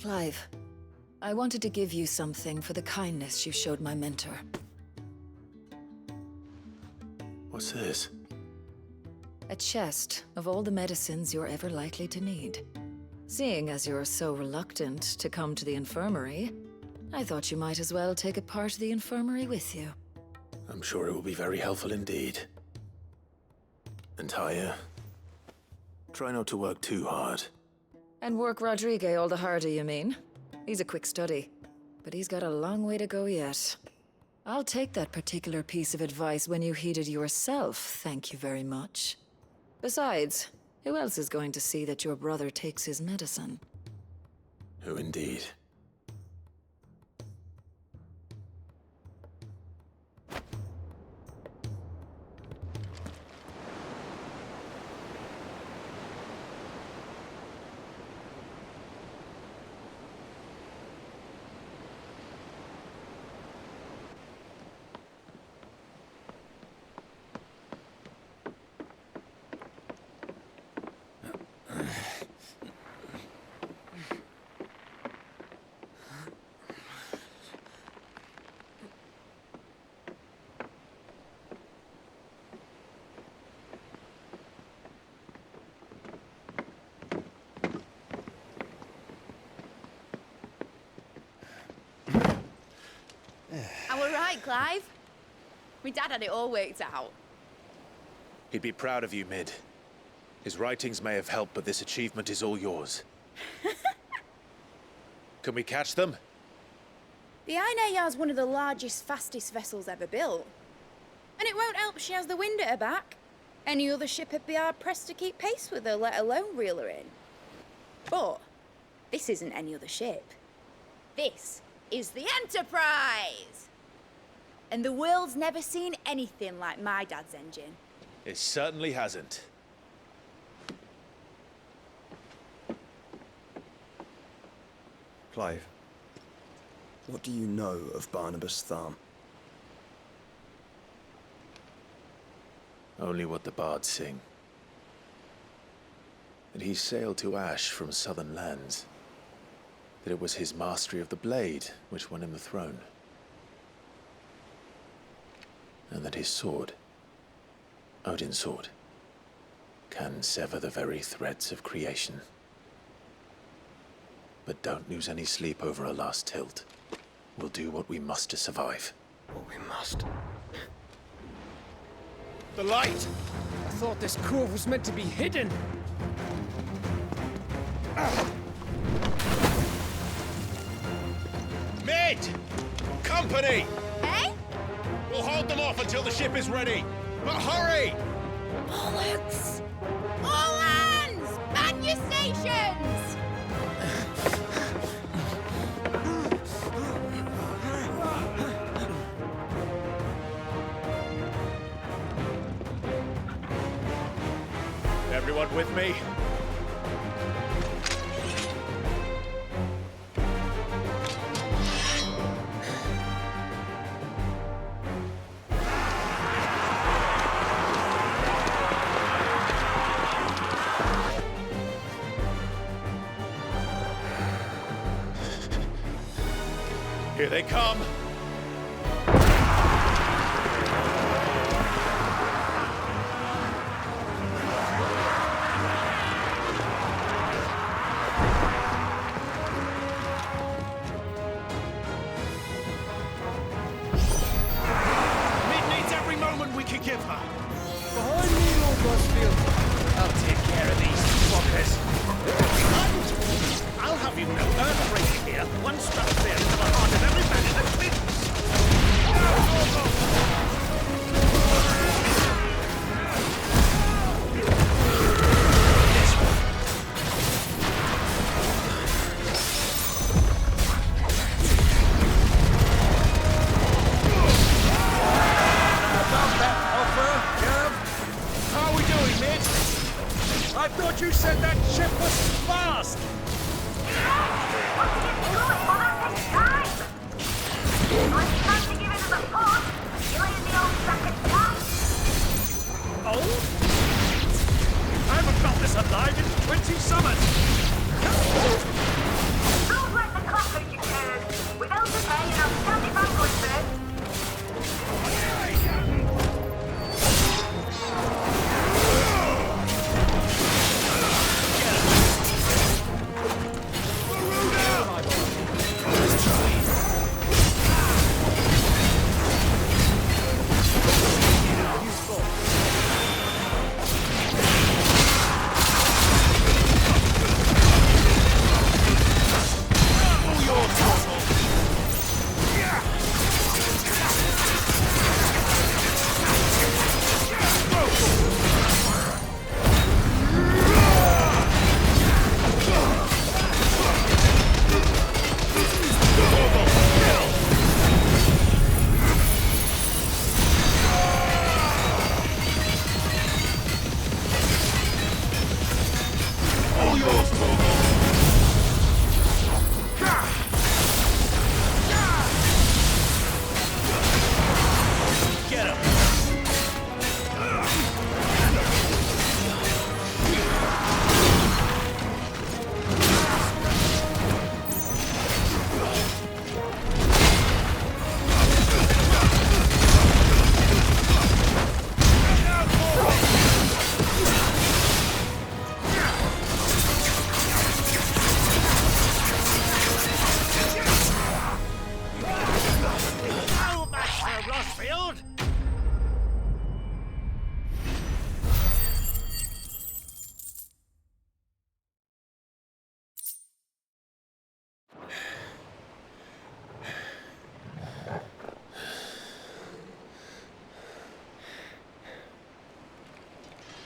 Clive, I wanted to give you something for the kindness you showed my mentor. What's this? A chest of all the medicines you're ever likely to need. Seeing as you're so reluctant to come to the infirmary, I thought you might as well take a part of the infirmary with you. I'm sure it will be very helpful indeed. And Taya, try not to work too hard. And work Rodrigue all the harder, you mean? He's a quick study, but he's got a long way to go yet. I'll take that particular piece of advice when you heed it yourself, thank you very much. Besides, who else is going to see that your brother takes his medicine? Who indeed? I were right, Clive. My dad had it all worked out. He'd be proud of you, Mid. His writings may have helped, but this achievement is all yours. Can we catch them? The Ainayar's one of the largest, fastest vessels ever built. And it won't help she has the wind at her back. Any other ship would be hard-pressed to keep pace with her, let alone reel her in. But this isn't any other ship. This is the Enterprise! And the world's never seen anything like my dad's engine. It certainly hasn't. Clive, what do you know of Barnabas Tharm? Only what the bards sing. That he sailed to Ash from southern lands. That it was his mastery of the blade which won him the throne. And that his sword, Odin's sword, can sever the very threads of creation. But don't lose any sleep over a last tilt. We'll do what we must to survive. What we must. The light! I thought this cove was meant to be hidden. Mid! Company! Eh? We'll hold them off until the ship is ready. But hurry! Bollocks! All hands! Man your stations! Everyone with me? Here they come! Mid needs every moment we can give her! Behind me, Lord Rosfield. I'll take care of these fuckers. I'll have you know, earthbreaking here, one struck fear into the heart of every man in the twins. How are we doing, Mid? I thought you said that ship was fast! Oh? I haven't felt this alive in 20 summers! Don't let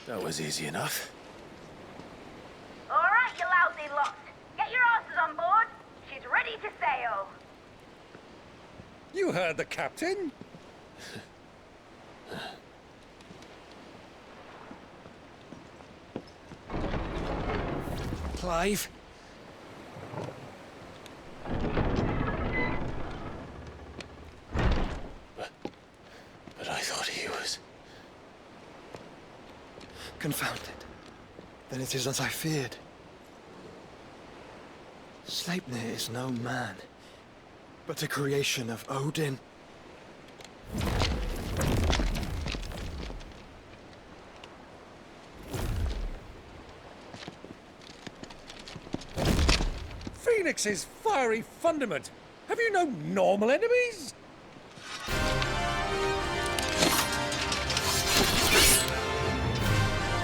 That was easy enough. All right, you lousy lot. Get your asses on board. She's ready to sail. You heard the captain. Clive? But I thought he was... Confounded. Then it is as I feared. Sleipnir is no man, but a creation of Odin. Phoenix's fiery fundament. Have you no normal enemies?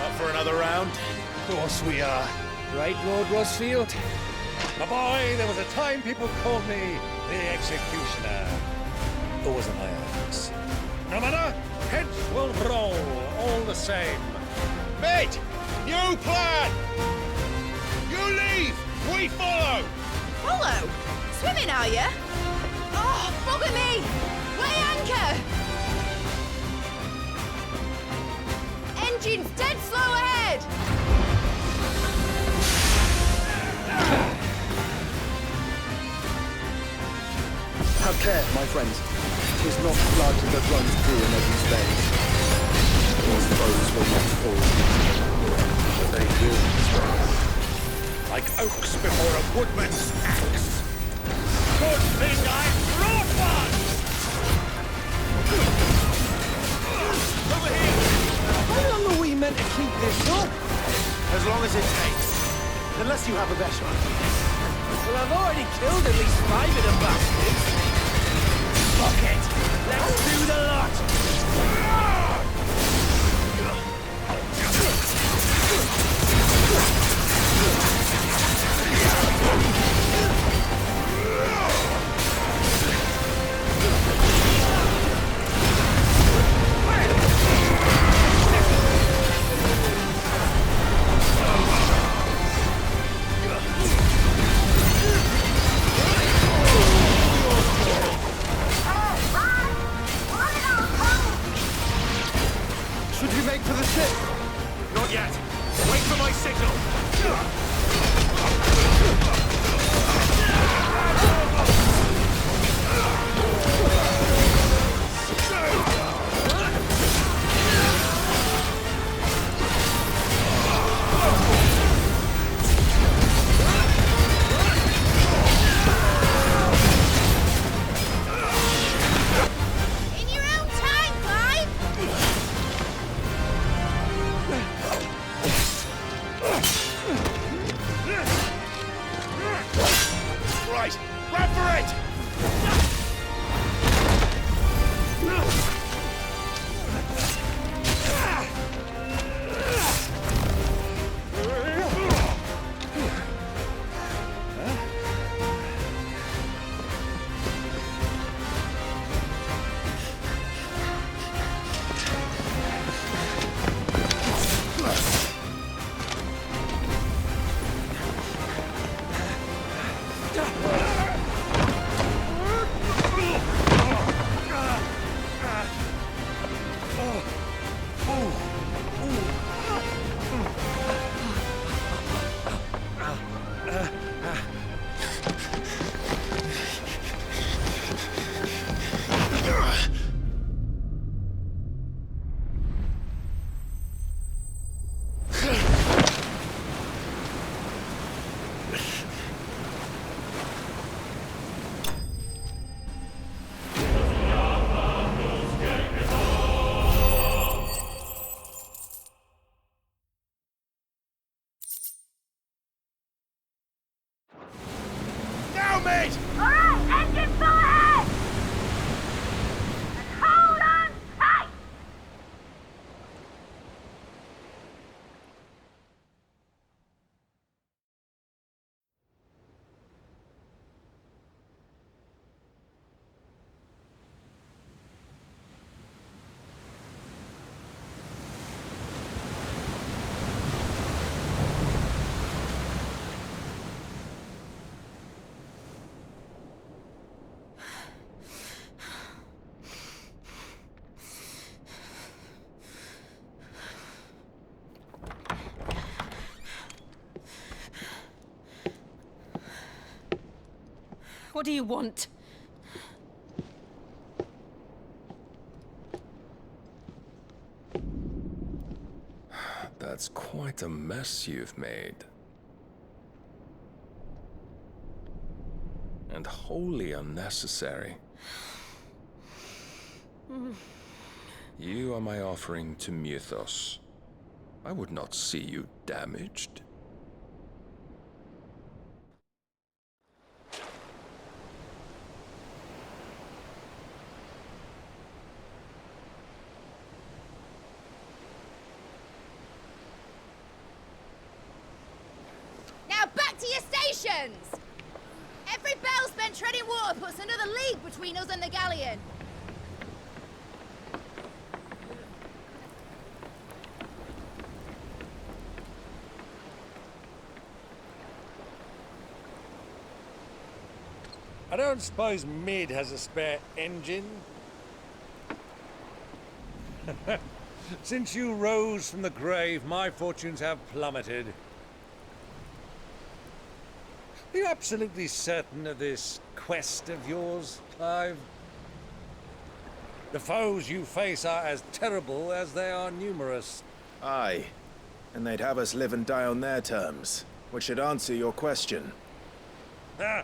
Up for another round? Of course we are. Right, Lord Rosfield? My boy, there was a time people called me the Executioner. Those are my eyes. No matter, heads will roll all the same. Mate! New plan! You leave! We follow! Follow? Swimming, are you? Oh, bugger me! Weigh anchor! Engine's dead slow ahead! Have care, my friends. 'Tis not blood that runs through in every vein. Your foes will not fall. But they will stand. Like oaks before a woodman's axe. Good thing I brought one! Over here! How long are we meant to keep this up? As long as it takes. Unless you have a better idea. Well, I've already killed at least 5 of the bastards. Fuck it! Let's do the lot! Should we make for the ship? Not yet. Wait for my signal. In your own time, Clive! Right, grab for it! Now, mate! All right, engine full ahead! And hold on tight! What do you want? That's quite a mess you've made. And wholly unnecessary. You are my offering to Mythos. I would not see you damaged. Now back to your stations! Every bell spent treading water puts another league between us and the galleon. I don't suppose Mid has a spare engine? Since you rose from the grave, my fortunes have plummeted. Are you absolutely certain of this quest of yours, Clive? The foes you face are as terrible as they are numerous. Aye. And they'd have us live and die on their terms, which should answer your question. Ha!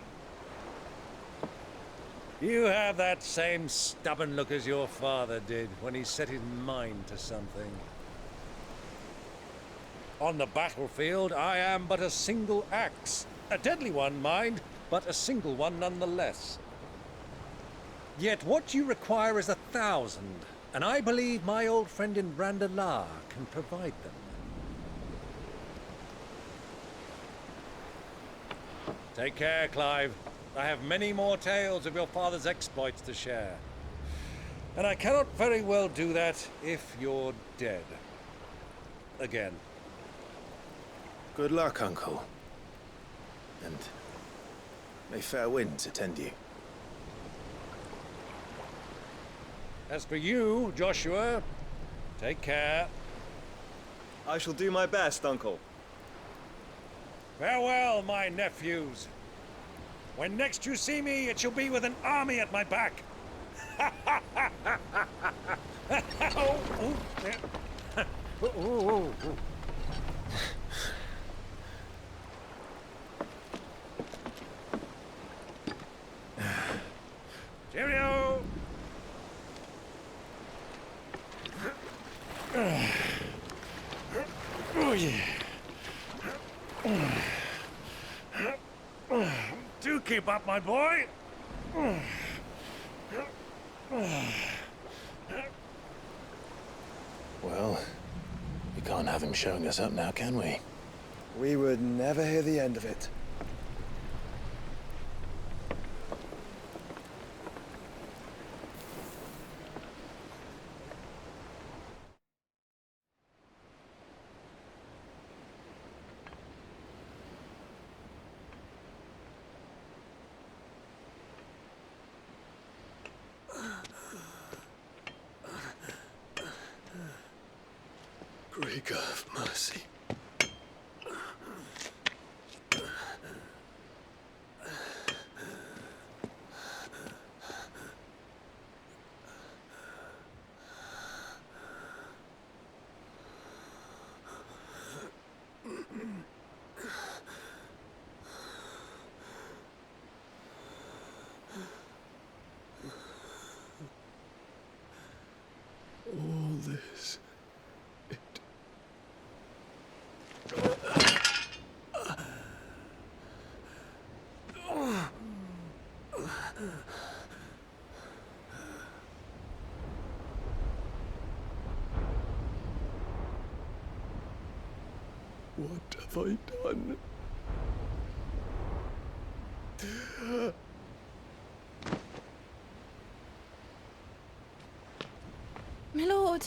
You have that same stubborn look as your father did when he set his mind to something. On the battlefield, I am but a single axe. A deadly one, mind, but a single one nonetheless. Yet what you require is 1,000, and I believe my old friend in Randalar can provide them. Take care, Clive. I have many more tales of your father's exploits to share. And I cannot very well do that if you're dead. Again. Good luck, Uncle. And may fair winds attend you. As for you, Joshua, take care. I shall do my best, Uncle. Farewell, my nephews. When next you see me, it shall be with an army at my back. Cheerio! Oh, yeah. Do keep up, my boy. Well, we can't have him showing us up now, can we? We would never hear the end of it. Great God of mercy. All this. What have I done? My lord.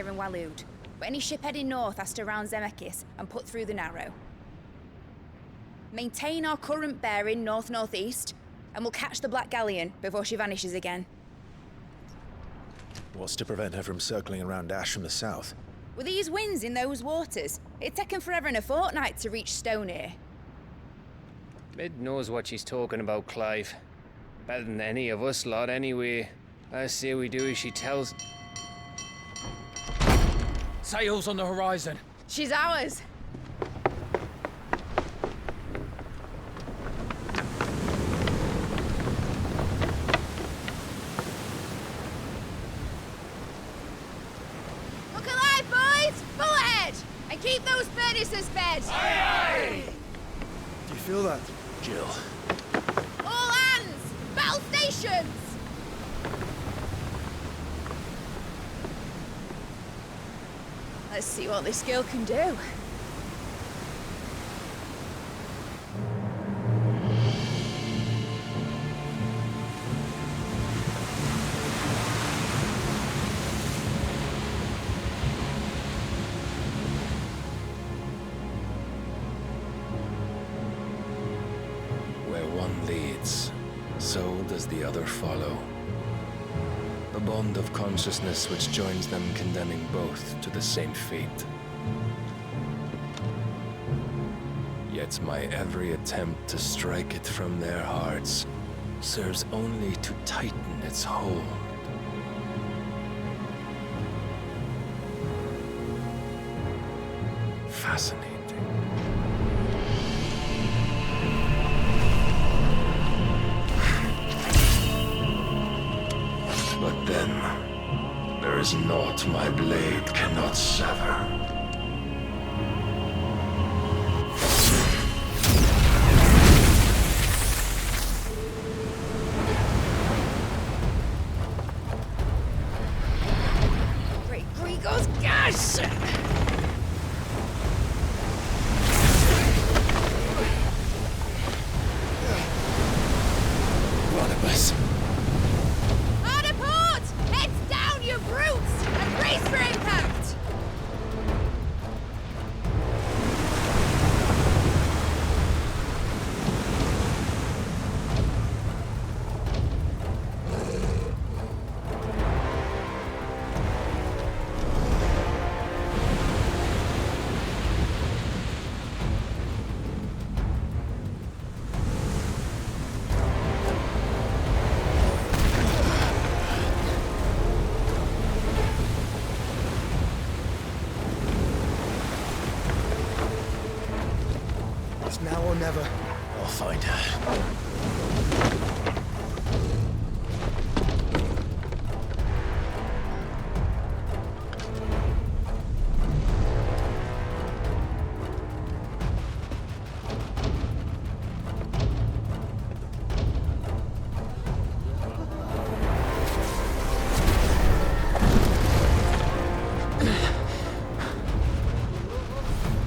in Waloed, but any ship heading north has to round Zemeckis and put through the Narrow. Maintain our current bearing north-northeast, and we'll catch the Black Galleon before she vanishes again. What's to prevent her from circling around Ash from the south? With these winds in those waters, it'd taken forever and a fortnight to reach Stonehenge. Mid knows what she's talking about, Clive. Better than any of us lot, anyway. I say we do as she tells. Sails on the horizon. She's ours. Look alive, boys! Full ahead! And keep those furnaces fed! Do you feel that? Jill. All hands! Battle stations! Let's see what this girl can do. Where one leads, so does the other follow. A bond of consciousness which joins them, condemning both to the same fate. Yet my every attempt to strike it from their hearts serves only to tighten its hold. Fascinating. But then, there is naught my blade cannot sever. Great Grigos, gas! Barnabas. Hard a port! Heads down, you brutes! And brace for impact! It's now or never. I'll find her.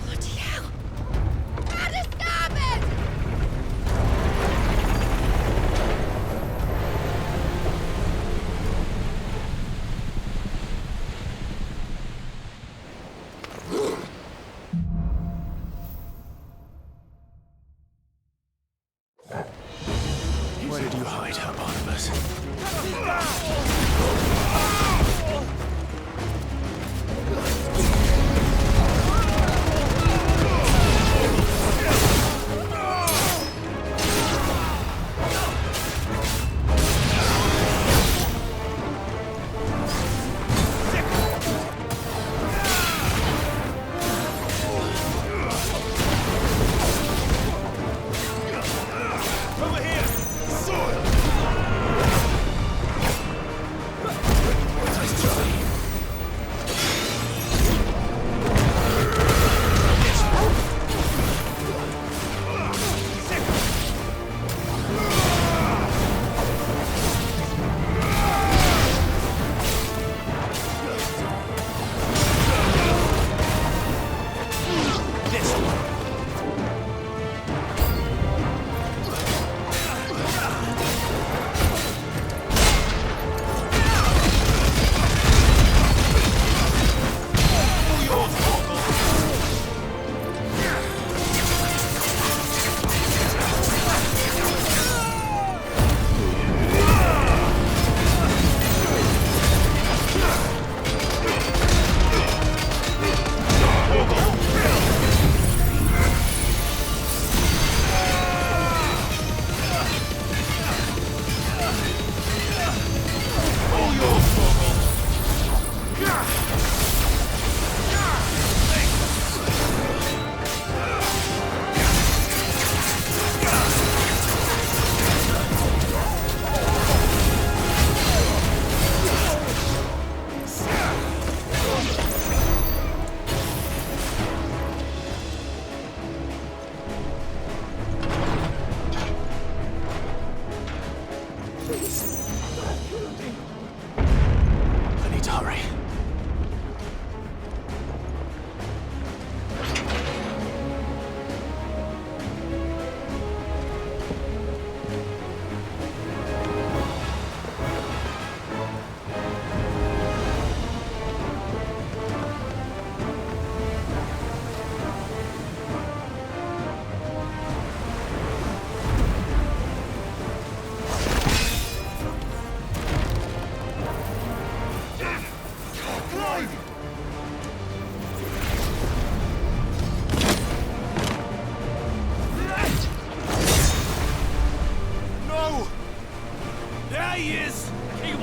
Bloody hell! Out of starboard! Where did you hide her, Barnabas? Over here! Soil!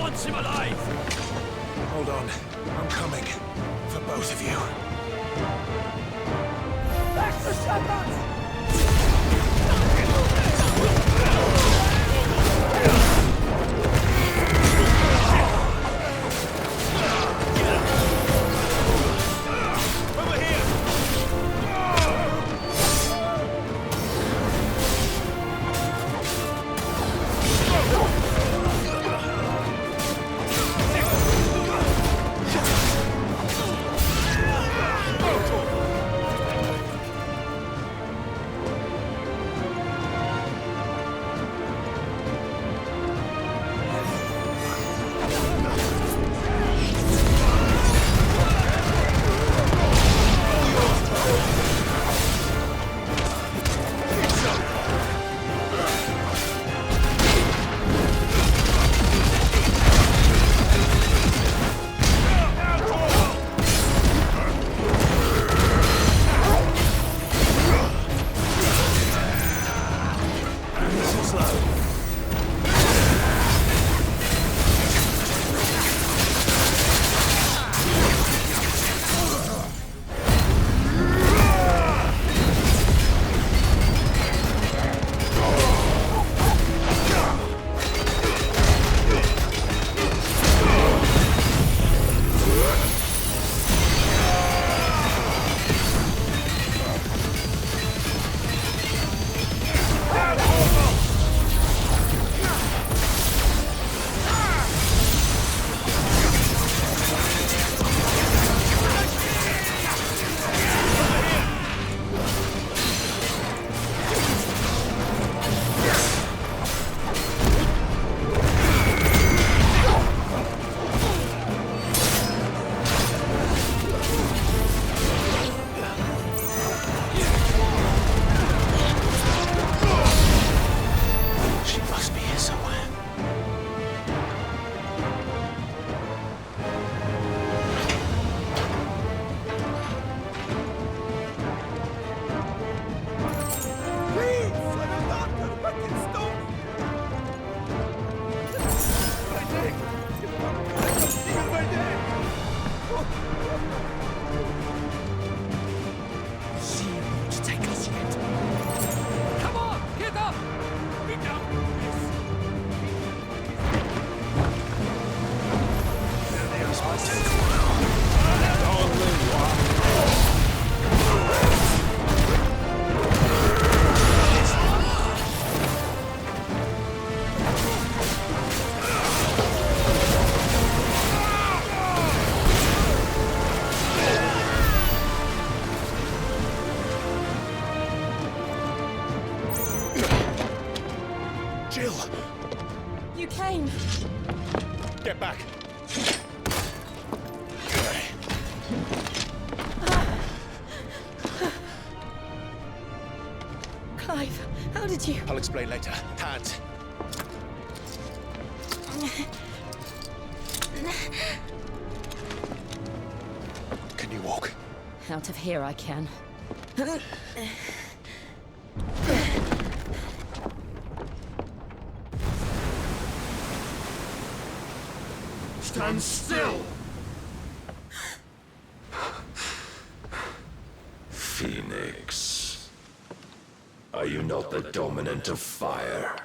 wants him alive! Hold on. I'm coming. For both of you. Back to shotguns! You came. Get back. Clive, how did you... I'll explain later. Hands. Can you walk? Out of here I can. Stand still! Phoenix. Are you not the dominant of fire?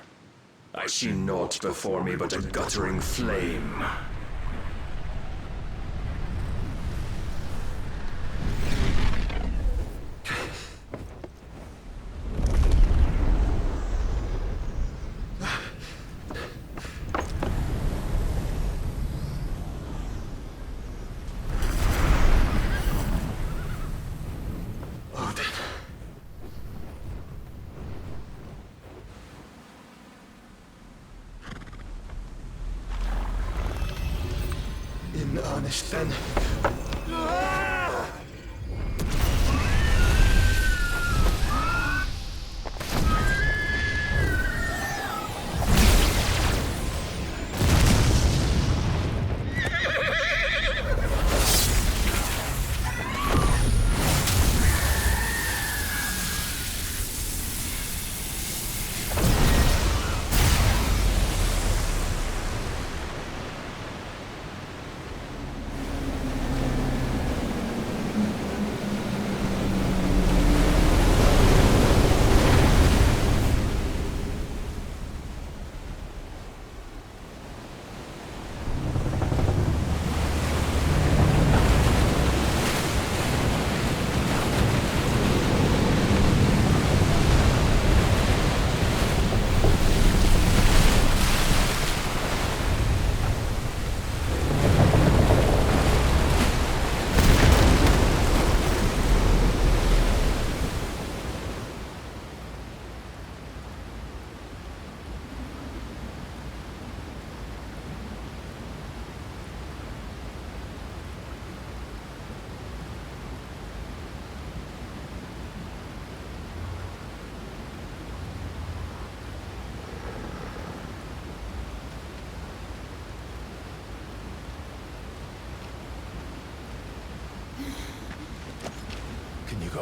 I see naught before me but a guttering flame. In earnest, then.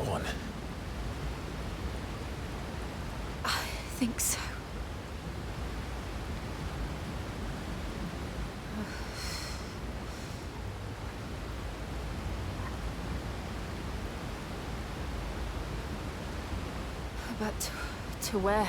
one? I think so. But to where?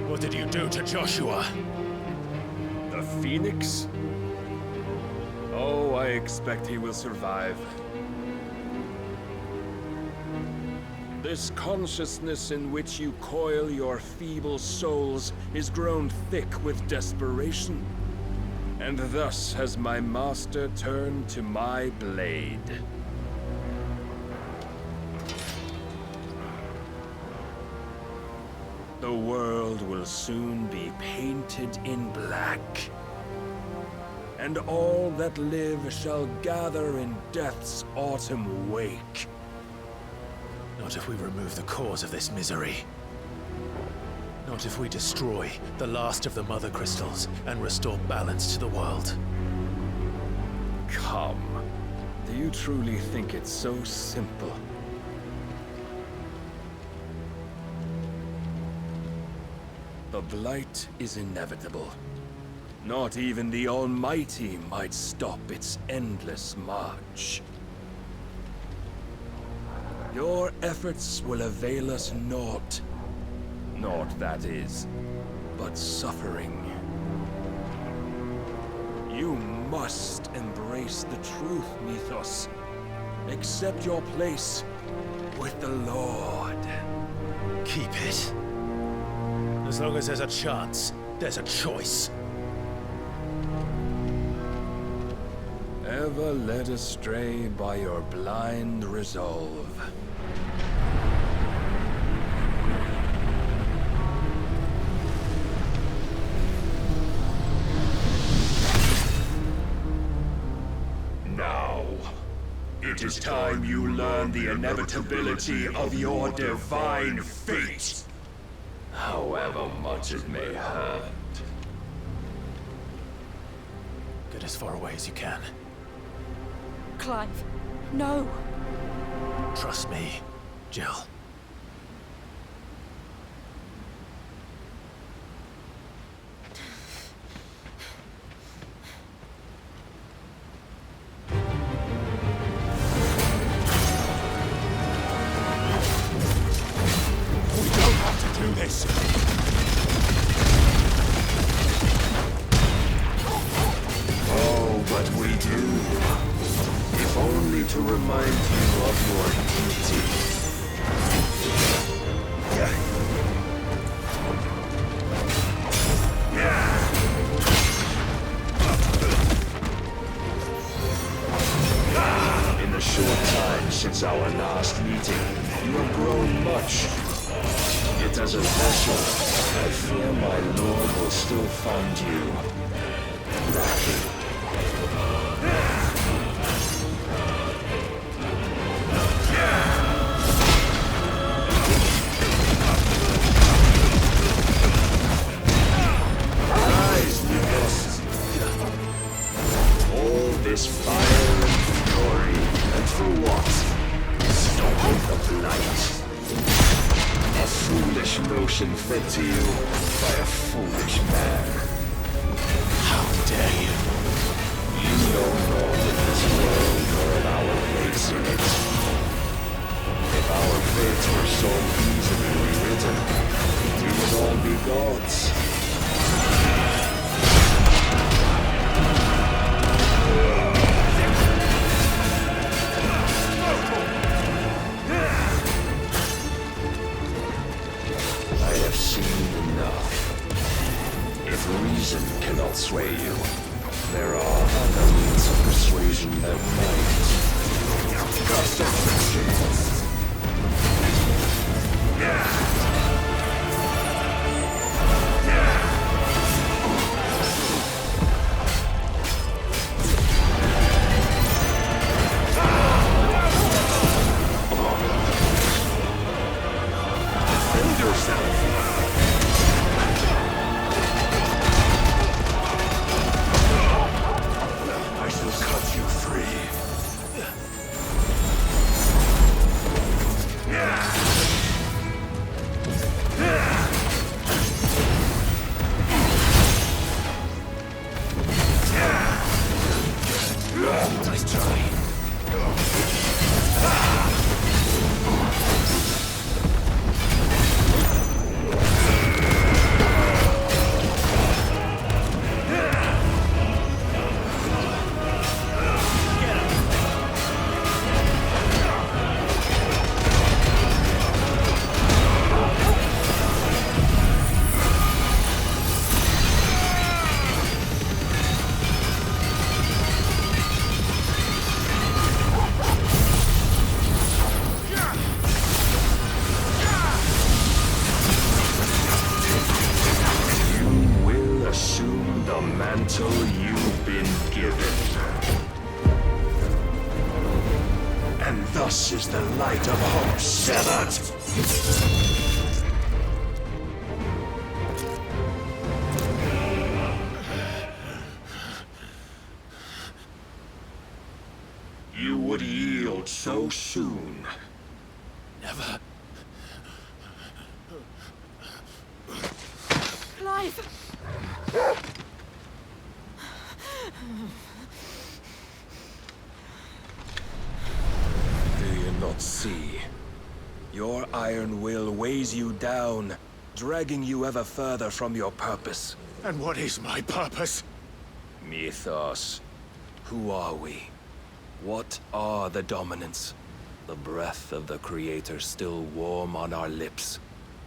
What did you do to Joshua? The Phoenix? Oh, I expect he will survive. This consciousness in which you coil your feeble souls is grown thick with desperation. And thus has my master turned to my blade. The world will soon be painted in black. And all that live shall gather in death's autumn wake. Not if we remove the cause of this misery. Not if we destroy the last of the Mother Crystals and restore balance to the world. Come. Do you truly think it's so simple? The blight is inevitable. Not even the Almighty might stop its endless march. Your efforts will avail us naught. Naught, that is, but suffering. You must embrace the truth, Mythos. Accept your place with the Lord. Keep it. As long as there's a chance, there's a choice. Ever led astray by your blind resolve. Now, it is time you learn the inevitability of your divine fate. However much it may hurt. Get as far away as you can. Clive, no. Trust me, Jill. We don't have to do this. Oh, but we do. If only to remind you of your duty. In the short time since our last meeting, you have grown much. Yet as a vessel, I fear my lord will still find you lacking. This fire and glory, and for what? Stopping the blight. A foolish notion fed to you by a foolish man. How dare you? You know naught of this world nor of our place in it. If our fates were so easily rewritten, we would all be gods. I have seen enough. If reason cannot sway you, there are other means of persuasion that might. Nice try. You've been given. And thus is the light of hope severed. You would yield so soon. Never. Clive! Do you not see? Your iron will weighs you down, dragging you ever further from your purpose. And what is my purpose? Mythos. Who are we? What are the dominants? The breath of the Creator still warm on our lips.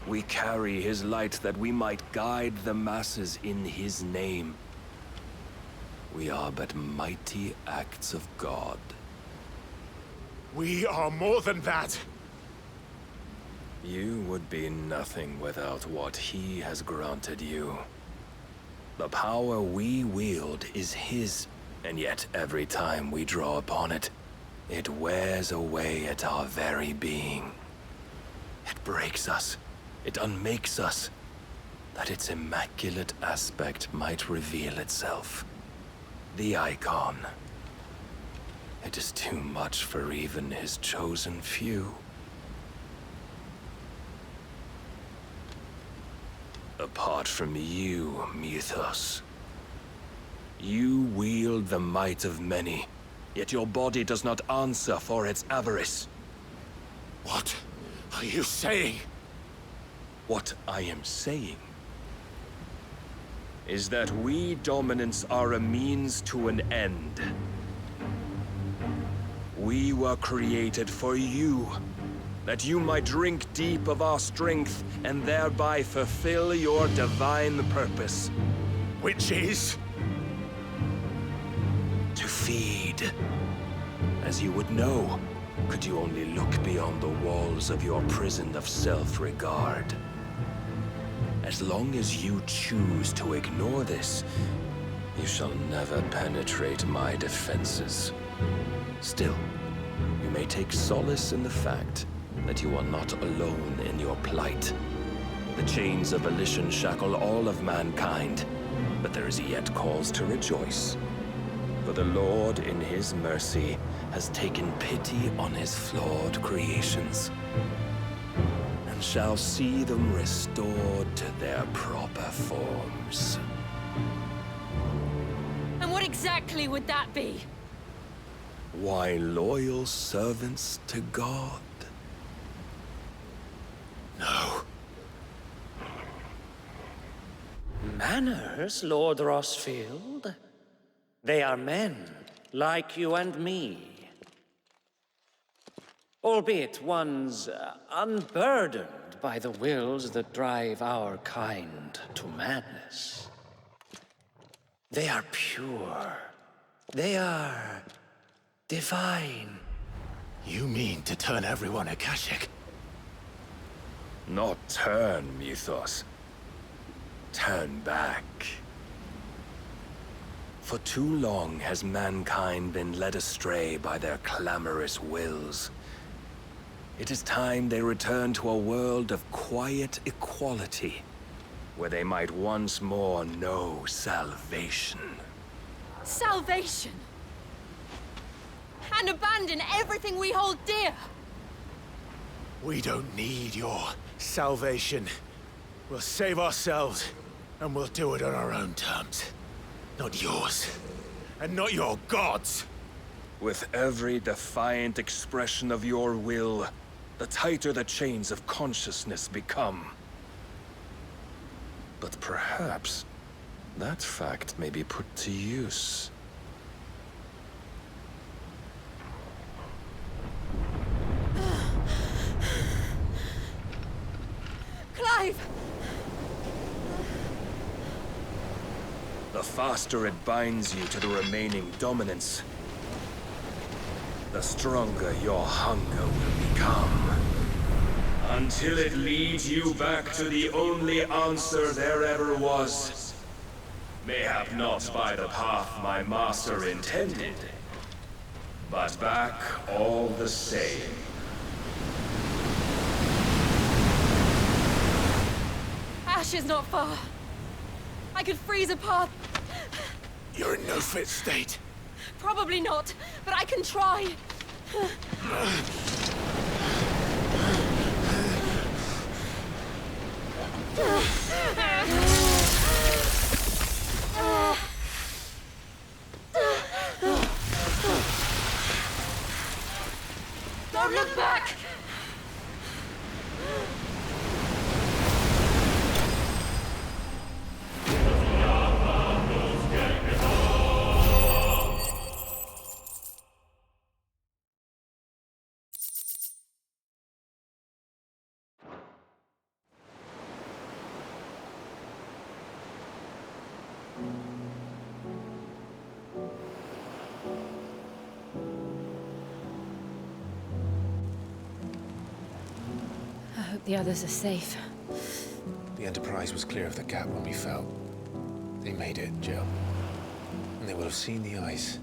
We carry his light that we might guide the masses in his name. We are but mighty acts of God. We are more than that. You would be nothing without what he has granted you. The power we wield is his, and yet every time we draw upon it, it wears away at our very being. It breaks us, it unmakes us, that its immaculate aspect might reveal itself. The icon. It is too much for even his chosen few. Apart from you, Mythos. You wield the might of many, yet your body does not answer for its avarice. What are you saying? What I am saying is that we dominants are a means to an end. We were created for you, that you might drink deep of our strength and thereby fulfill your divine purpose. Which is? To feed. As you would know, could you only look beyond the walls of your prison of self-regard. As long as you choose to ignore this, you shall never penetrate my defenses. Still, you may take solace in the fact that you are not alone in your plight. The chains of volition shackle all of mankind, but there is yet cause to rejoice. For the Lord, in his mercy, has taken pity on his flawed creations, and shall see them restored to their proper forms. And what exactly would that be? Why, loyal servants to God. No. Manners, Lord Rossfield? They are men, like you and me. Albeit ones unburdened by the wills that drive our kind to madness. They are pure. They are divine. You mean to turn everyone Akashic? Not turn, Mythos. Turn back. For too long has mankind been led astray by their clamorous wills. It is time they return to a world of quiet equality, where they might once more know salvation. Salvation? And abandon everything we hold dear? We don't need your salvation. We'll save ourselves, and we'll do it on our own terms. Not yours. And not your gods. With every defiant expression of your will, the tighter the chains of consciousness become. But perhaps that fact may be put to use. Clive! The faster it binds you to the remaining dominance, the stronger your hunger will become. Until it leads you back to the only answer there ever was. Mayhap not by the path my master intended, but back all the same. Ash is not far. I could freeze a path. You're in no fit state. Probably not, but I can try. Don't look back! I hope the others are safe. The Enterprise was clear of the gap when we fell. They made it, Jill. And they will have seen the ice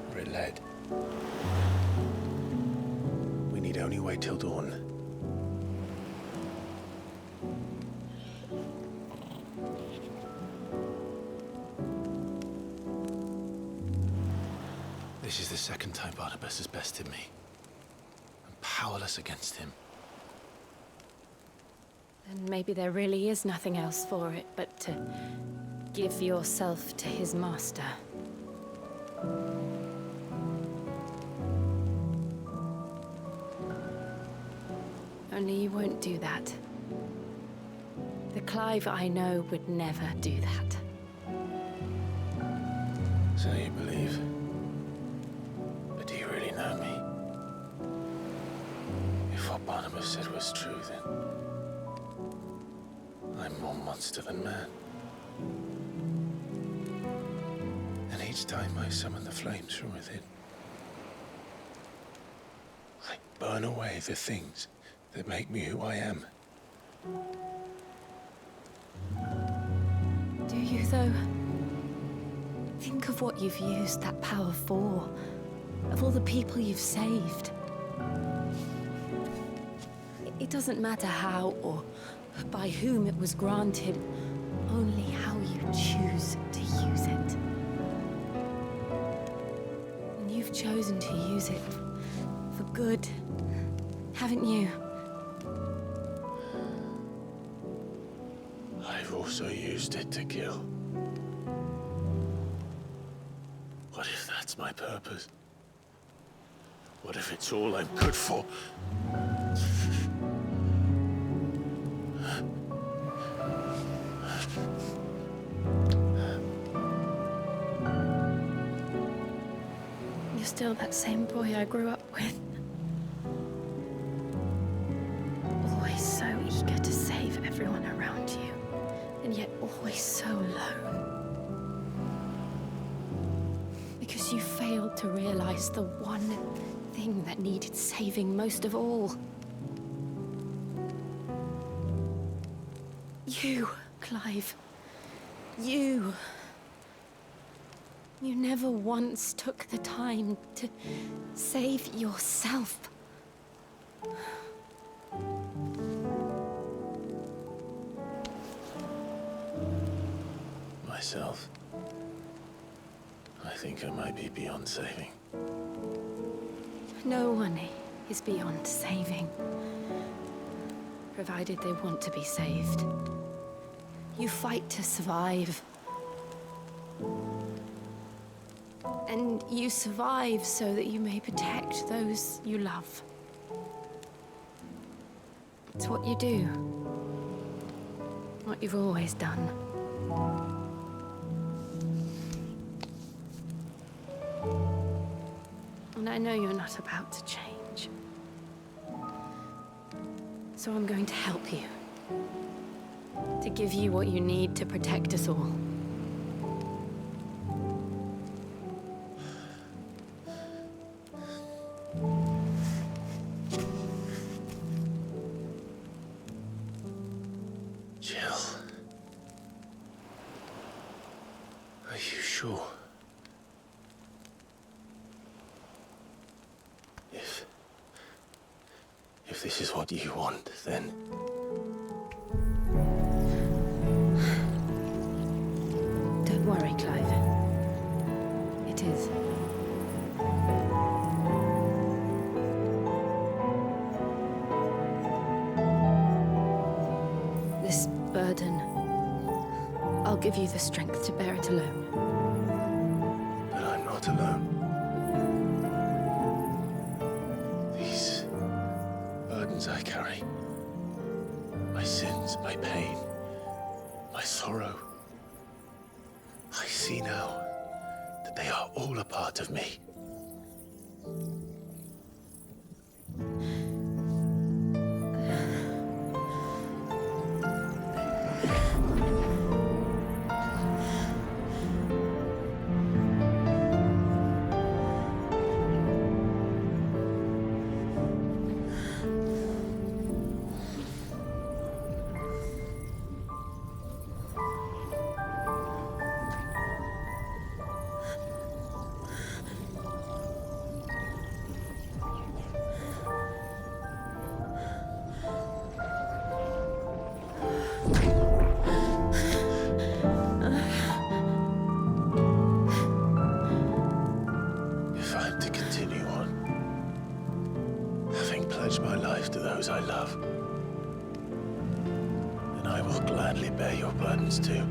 where it led. We need only wait till dawn. This is the second time Barnabas has bested me. I'm powerless against him. And maybe there really is nothing else for it but to give yourself to his master. Only you won't do that. The Clive I know would never do that. So you believe? But do you really know me? If what Barnabas said was true, then I'm more monster than man. And each time I summon the flames from within, I burn away the things that make me who I am. Do you, though? Think of what you've used that power for. Of all the people you've saved. It doesn't matter how or by whom it was granted, only how you choose to use it. And you've chosen to use it for good, haven't you? I've also used it to kill. What if that's my purpose? What if it's all I'm good for? You're still that same boy I grew up with. Always so eager to save everyone around you, and yet always so alone. Because you failed to realize the one thing that needed saving most of all. You, Clive. You. You never once took the time to save yourself. Myself? I think I might be beyond saving. No one is beyond saving. Provided they want to be saved. You fight to survive. And you survive so that you may protect those you love. It's what you do. What you've always done. And I know you're not about to change. So I'm going to help you. To give you what you need to protect us all. Jill. Are you sure? If this is what you want, then... Don't worry, Clive. It is. This burden, I'll give you the strength to bear it alone. But I'm not alone. These burdens I carry, my sins, my pain, my sorrow, I see now that they are all a part of me. If I'm to continue on, having pledged my life to those I love, then I will gladly bear your burdens too,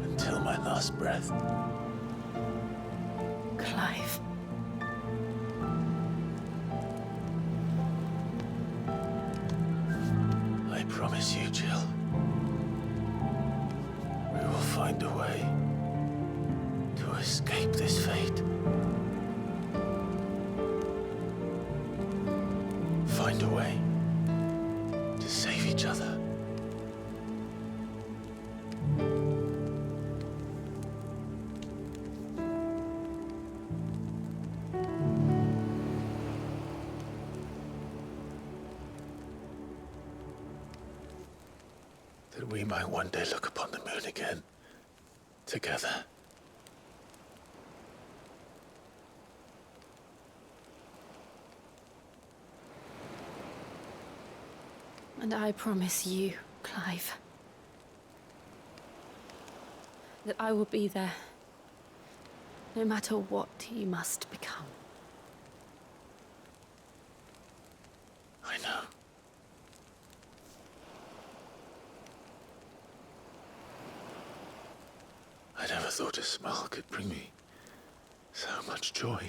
until my last breath. Clive. I promise you, Jill, we will find a way to escape this fate. Find a way to save each other. That we might one day look upon the moon again, together. And I promise you, Clive, that I will be there, no matter what you must become. I know. I never thought a smile could bring me so much joy.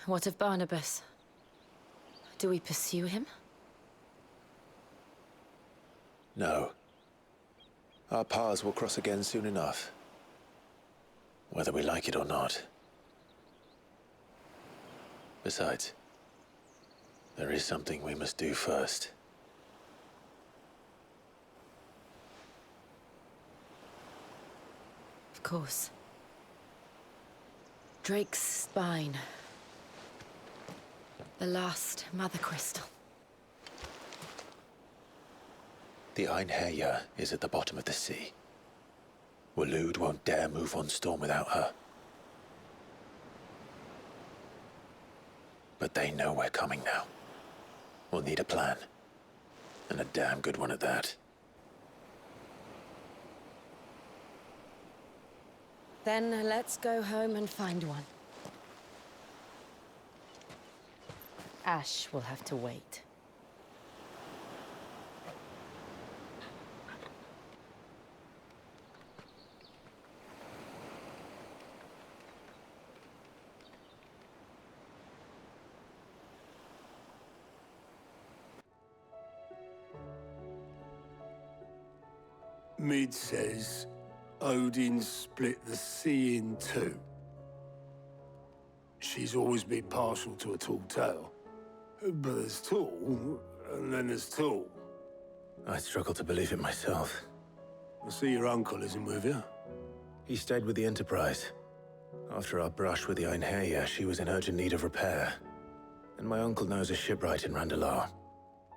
What of Barnabas? Do we pursue him? No. Our paths will cross again soon enough. Whether we like it or not. Besides, there is something we must do first. Of course. Drake's spine. The last Mother Crystal. The Einherja is at the bottom of the sea. Waloed won't dare move on Storm without her. But they know we're coming now. We'll need a plan. And a damn good one at that. Then let's go home and find one. Ash will have to wait. Mid says Odin split the sea in two. She's always been partial to a tall tale. But there's tall, and then there's tall. I struggle to believe it myself. I see your uncle isn't with you. He stayed with the Enterprise. After our brush with the Einherja, she was in urgent need of repair. And my uncle knows a shipwright in Randalar.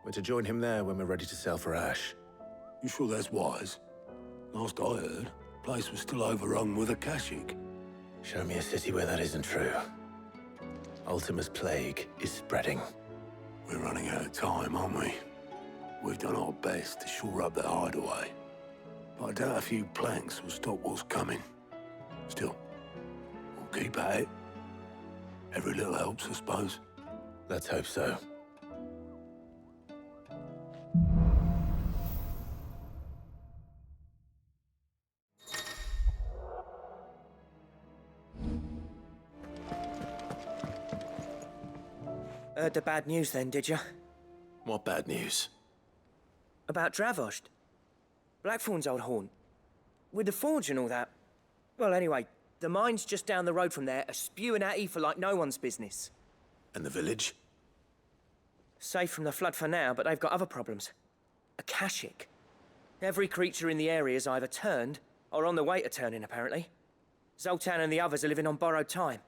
We're to join him there when we're ready to sail for Ash. You sure that's wise? Last I heard, the place was still overrun with Akashic. Show me a city where that isn't true. Ultima's plague is spreading. We're running out of time, aren't we? We've done our best to shore up that hideaway. But I doubt a few planks will stop what's coming. Still, we'll keep at it. Every little helps, I suppose. Let's hope so. Heard the bad news then, did you? What bad news? About Dravost. Blackthorn's old haunt. With the forge and all that. Well, anyway, the mines just down the road from there are spewing out ether like no one's business. And the village? Safe from the flood for now, but they've got other problems. Akashic. Every creature in the area is either turned, or on the way to turning, apparently. Zoltan and the others are living on borrowed time.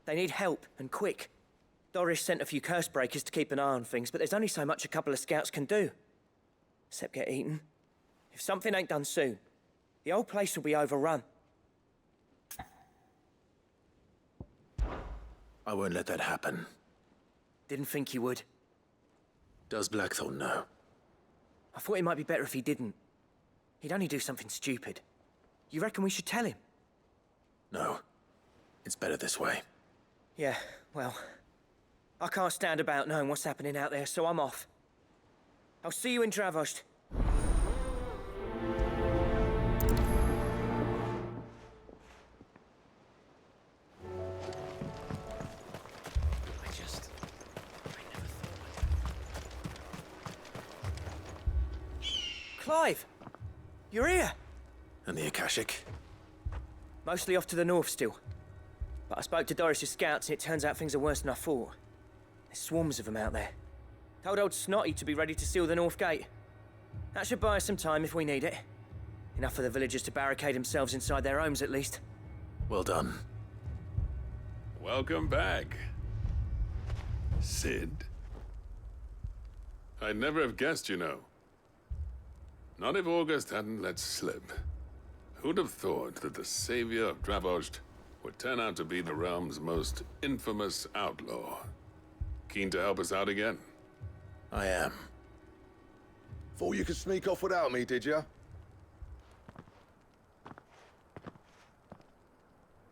They need help, and quick. Doris sent a few curse breakers to keep an eye on things, but there's only so much a couple of scouts can do. Except get eaten. If something ain't done soon, the whole place will be overrun. I won't let that happen. Didn't think you would. Does Blackthorn know? I thought it might be better if he didn't. He'd only do something stupid. You reckon we should tell him? No. It's better this way. Yeah, well... I can't stand about knowing what's happening out there, so I'm off. I'll see you in Dravost. Clive! You're here! And the Akashic? Mostly off to the north still. But I spoke to Doris's scouts and it turns out things are worse than I thought. There's swarms of them out there. Told old Snotty to be ready to seal the north gate. That should buy us some time if we need it. Enough for the villagers to barricade themselves inside their homes at least. Well done. Welcome back, Sid. I'd never have guessed, you know. Not if August hadn't let slip. Who'd have thought that the savior of Dravost would turn out to be the realm's most infamous outlaw? Keen to help us out again? I am. Thought you could sneak off without me, did you?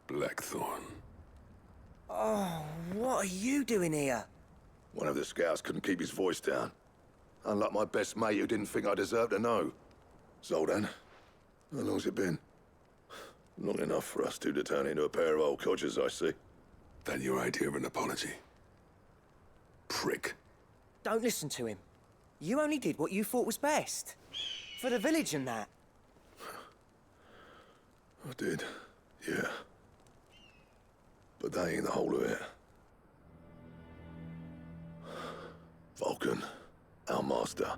Blackthorn. Oh, what are you doing here? One of the scouts couldn't keep his voice down. Unlike my best mate who didn't think I deserved to know. Zoltan, how long's it been? Long enough for us two to turn into a pair of old codgers, I see. That your idea of an apology? Prick. Don't listen to him. You only did what you thought was best. For the village and that. I did, yeah. But that ain't the whole of it. Vulcan, our master,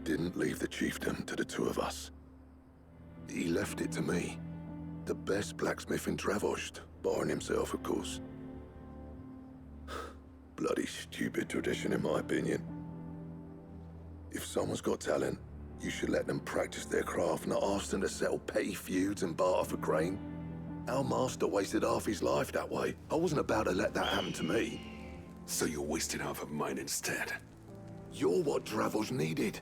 didn't leave the chiefdom to the two of us. He left it to me. The best blacksmith in Dravost, barring himself, of course. Bloody stupid tradition, in my opinion. If someone's got talent, you should let them practice their craft, not ask them to settle petty feuds and barter for grain. Our master wasted half his life that way. I wasn't about to let that happen to me. So you wasted half of mine instead. You're what Dravost needed.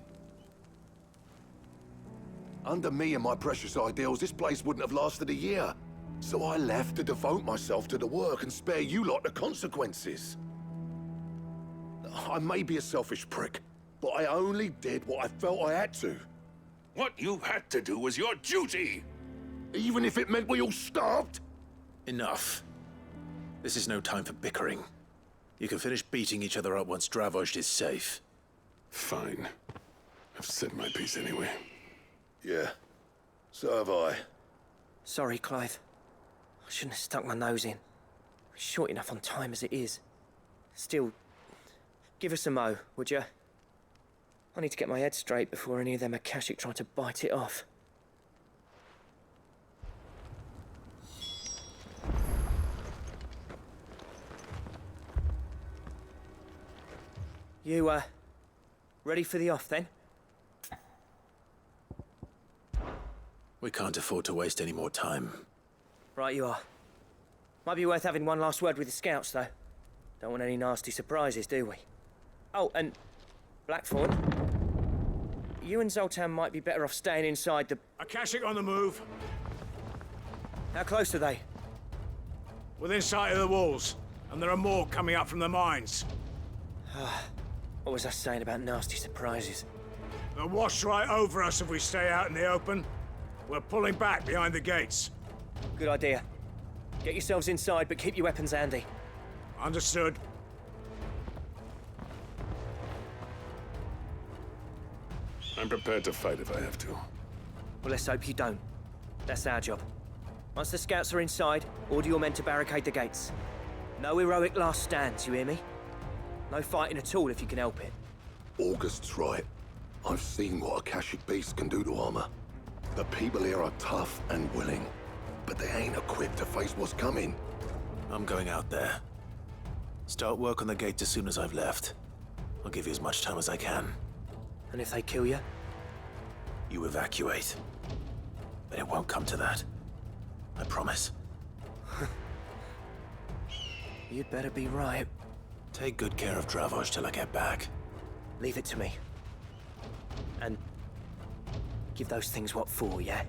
Under me and my precious ideals, this place wouldn't have lasted a year. So I left to devote myself to the work and spare you lot the consequences. I may be a selfish prick, but I only did what I felt I had to. What you had to do was your duty! Even if it meant we all starved? Enough. This is no time for bickering. You can finish beating each other up once Dravost is safe. Fine. I've said my piece anyway. Yeah, so have I. Sorry, Clive. I shouldn't have stuck my nose in. We're short enough on time as it is. Still, give us a mo, would you? I need to get my head straight before any of them Akashic try to bite it off. You, ready for the off, then? We can't afford to waste any more time. Right you are. Might be worth having one last word with the scouts, though. Don't want any nasty surprises, do we? Oh, and Blackthorn, you and Zoltan might be better off staying inside the... Akashic on the move. How close are they? Within sight of the walls, and there are more coming up from the mines. What was I saying about nasty surprises? They'll wash right over us if we stay out in the open. We're pulling back behind the gates. Good idea. Get yourselves inside, but keep your weapons handy. Understood. I'm prepared to fight if I have to. Well, let's hope you don't. That's our job. Once the scouts are inside, order your men to barricade the gates. No heroic last stands, you hear me? No fighting at all if you can help it. August's right. I've seen what Akashic beasts can do to armor. The people here are tough and willing, but they ain't equipped to face what's coming. I'm going out there. Start work on the gate as soon as I've left. I'll give you as much time as I can. And if they kill you? You evacuate. But it won't come to that. I promise. You'd better be right. Take good care of Dravost till I get back. Leave it to me. And give those things what for, yeah?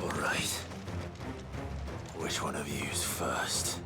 All right. Which one of you's first?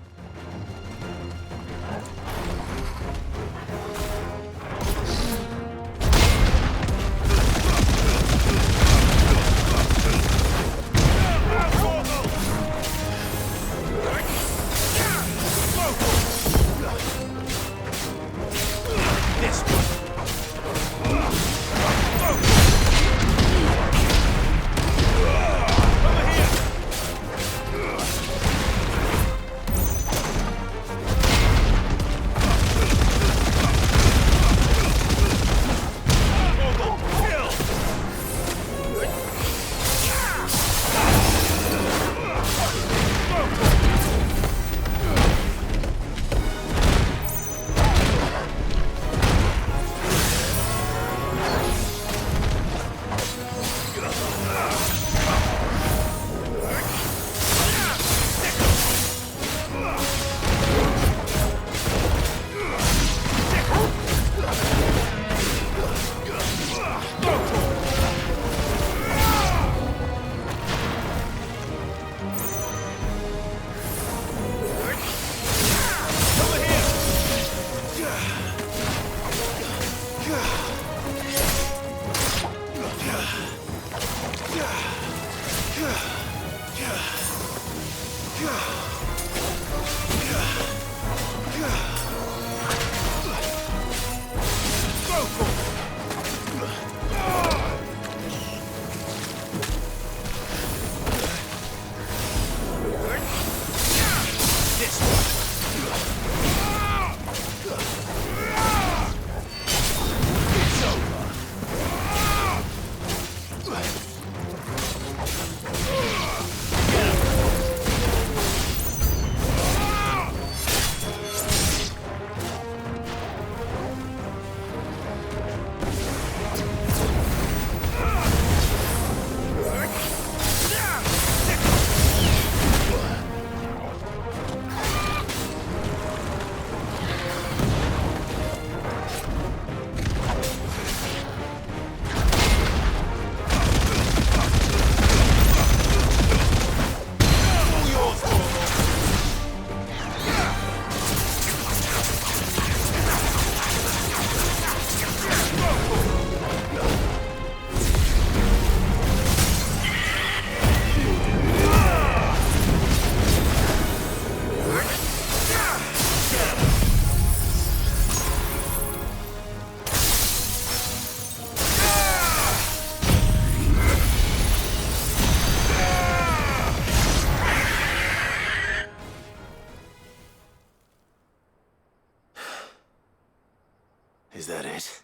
Is that it?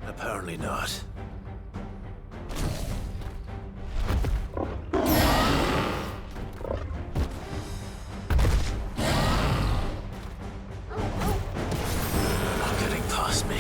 Apparently not. Not getting past me.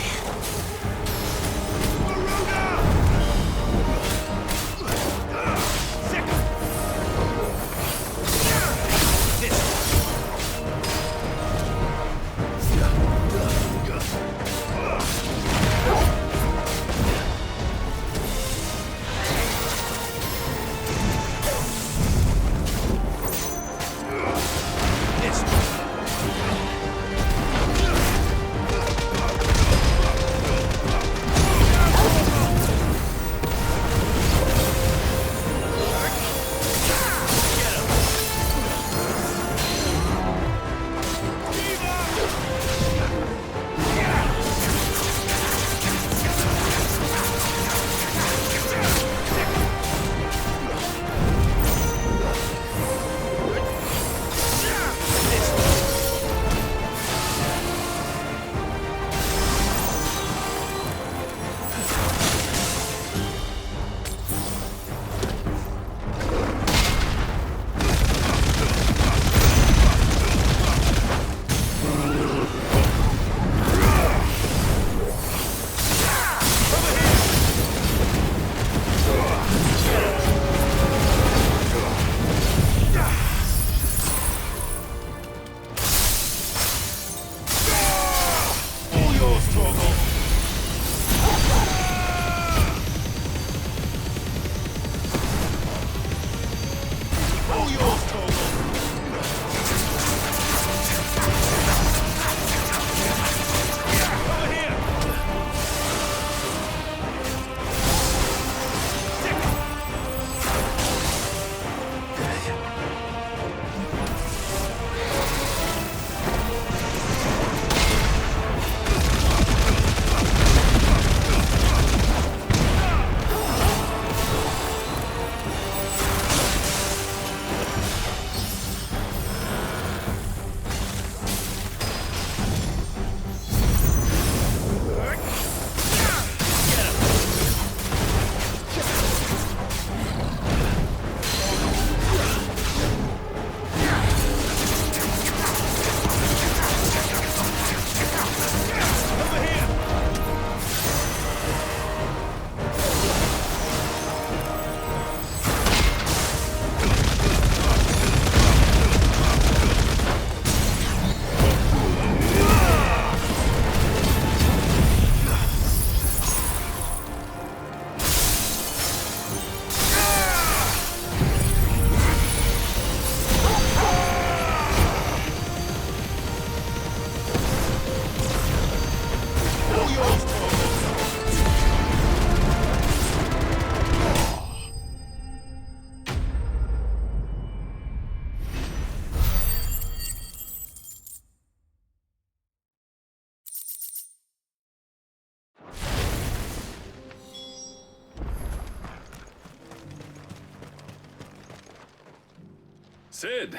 Sid,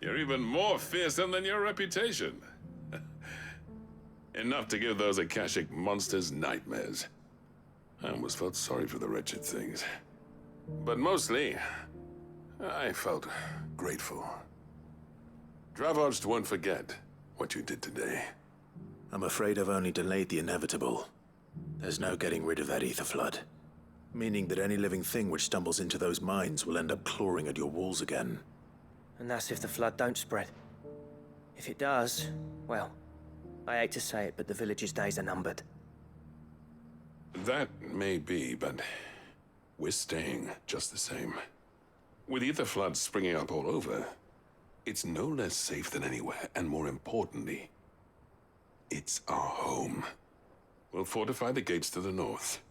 you're even more fearsome than your reputation. Enough to give those Akashic monsters nightmares. I almost felt sorry for the wretched things. But mostly, I felt grateful. Dravoged won't forget what you did today. I'm afraid I've only delayed the inevitable. There's no getting rid of that ether flood. Meaning that any living thing which stumbles into those mines will end up clawing at your walls again. And that's if the flood don't spread. If it does, well, I hate to say it, but the village's days are numbered. That may be, but we're staying just the same. With ether floods springing up all over, it's no less safe than anywhere, and more importantly, it's our home. We'll fortify the gates to the north,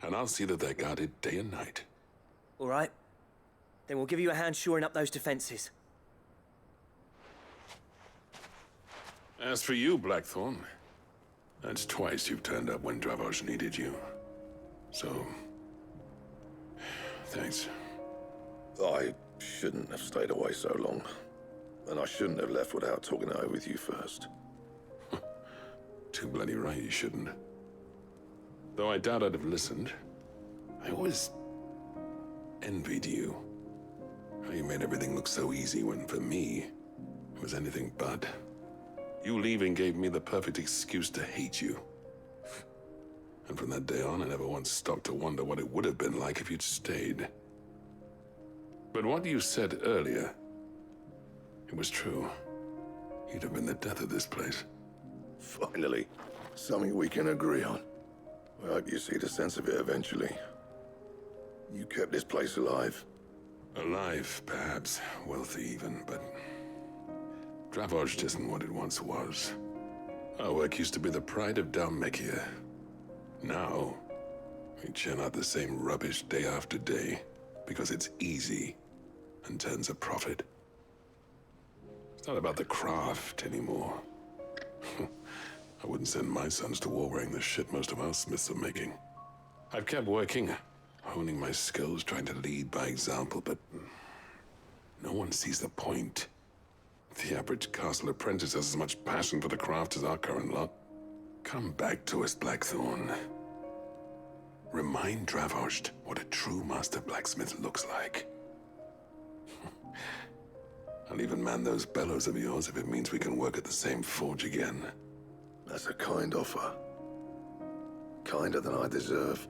and I'll see that they're guarded day and night. All right. Then we'll give you a hand shoring up those defenses. As for you, Blackthorn, that's twice you've turned up when Dravos needed you. So, thanks. I shouldn't have stayed away so long. And I shouldn't have left without talking it over with you first. Too bloody right you shouldn't. Though I doubt I'd have listened. I always envied you. How you made everything look so easy when, for me, it was anything but. You leaving gave me the perfect excuse to hate you. And from that day on, I never once stopped to wonder what it would have been like if you'd stayed. But what you said earlier, it was true. You'd have been the death of this place. Finally, something we can agree on. I hope you see the sense of it eventually. You kept this place alive. Alive, perhaps. Wealthy even, but... Dravoj isn't what it once was. Our work used to be the pride of Dalmekia. Now, we churn out the same rubbish day after day because it's easy and turns a profit. It's not about the craft anymore. I wouldn't send my sons to war wearing the shit most of our smiths are making. I've kept working, honing my skills, trying to lead by example, but no one sees the point. The average castle apprentice has as much passion for the craft as our current lot. Come back to us, Blackthorn. Remind Dravoj what a true master blacksmith looks like. I'll even man those bellows of yours if it means we can work at the same forge again. That's a kind offer. Kinder than I deserve.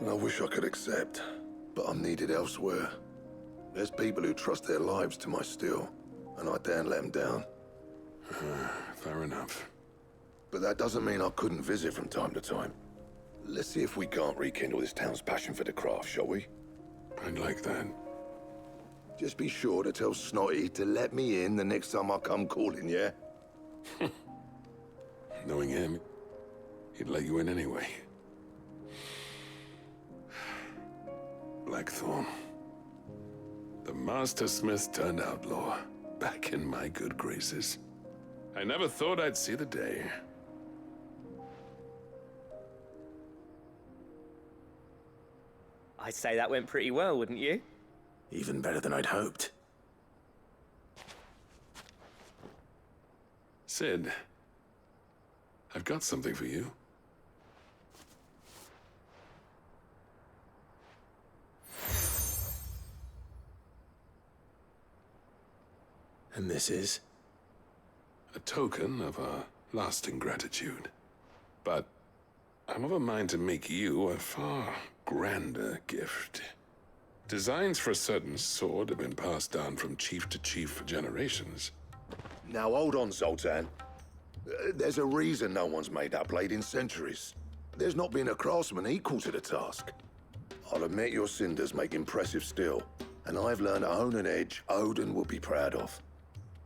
And I wish I could accept, but I'm needed elsewhere. There's people who trust their lives to my steel, and I daren't let them down. Fair enough. But that doesn't mean I couldn't visit from time to time. Let's see if we can't rekindle this town's passion for the craft, shall we? I'd like that. Just be sure to tell Snotty to let me in the next time I come calling, yeah? Knowing him, he'd let you in anyway. Blackthorn. The Master Smith turned outlaw, back in my good graces. I never thought I'd see the day. I'd say that went pretty well, wouldn't you? Even better than I'd hoped. Sid, I've got something for you. And this is? A token of our lasting gratitude. But I'm of a mind to make you a far grander gift. Designs for a certain sword have been passed down from chief to chief for generations. Now hold on, Zoltan. There's a reason no one's made that blade in centuries. There's not been a craftsman equal to the task. I'll admit your cinders make impressive steel, and I've learned to hone an edge Odin will be proud of.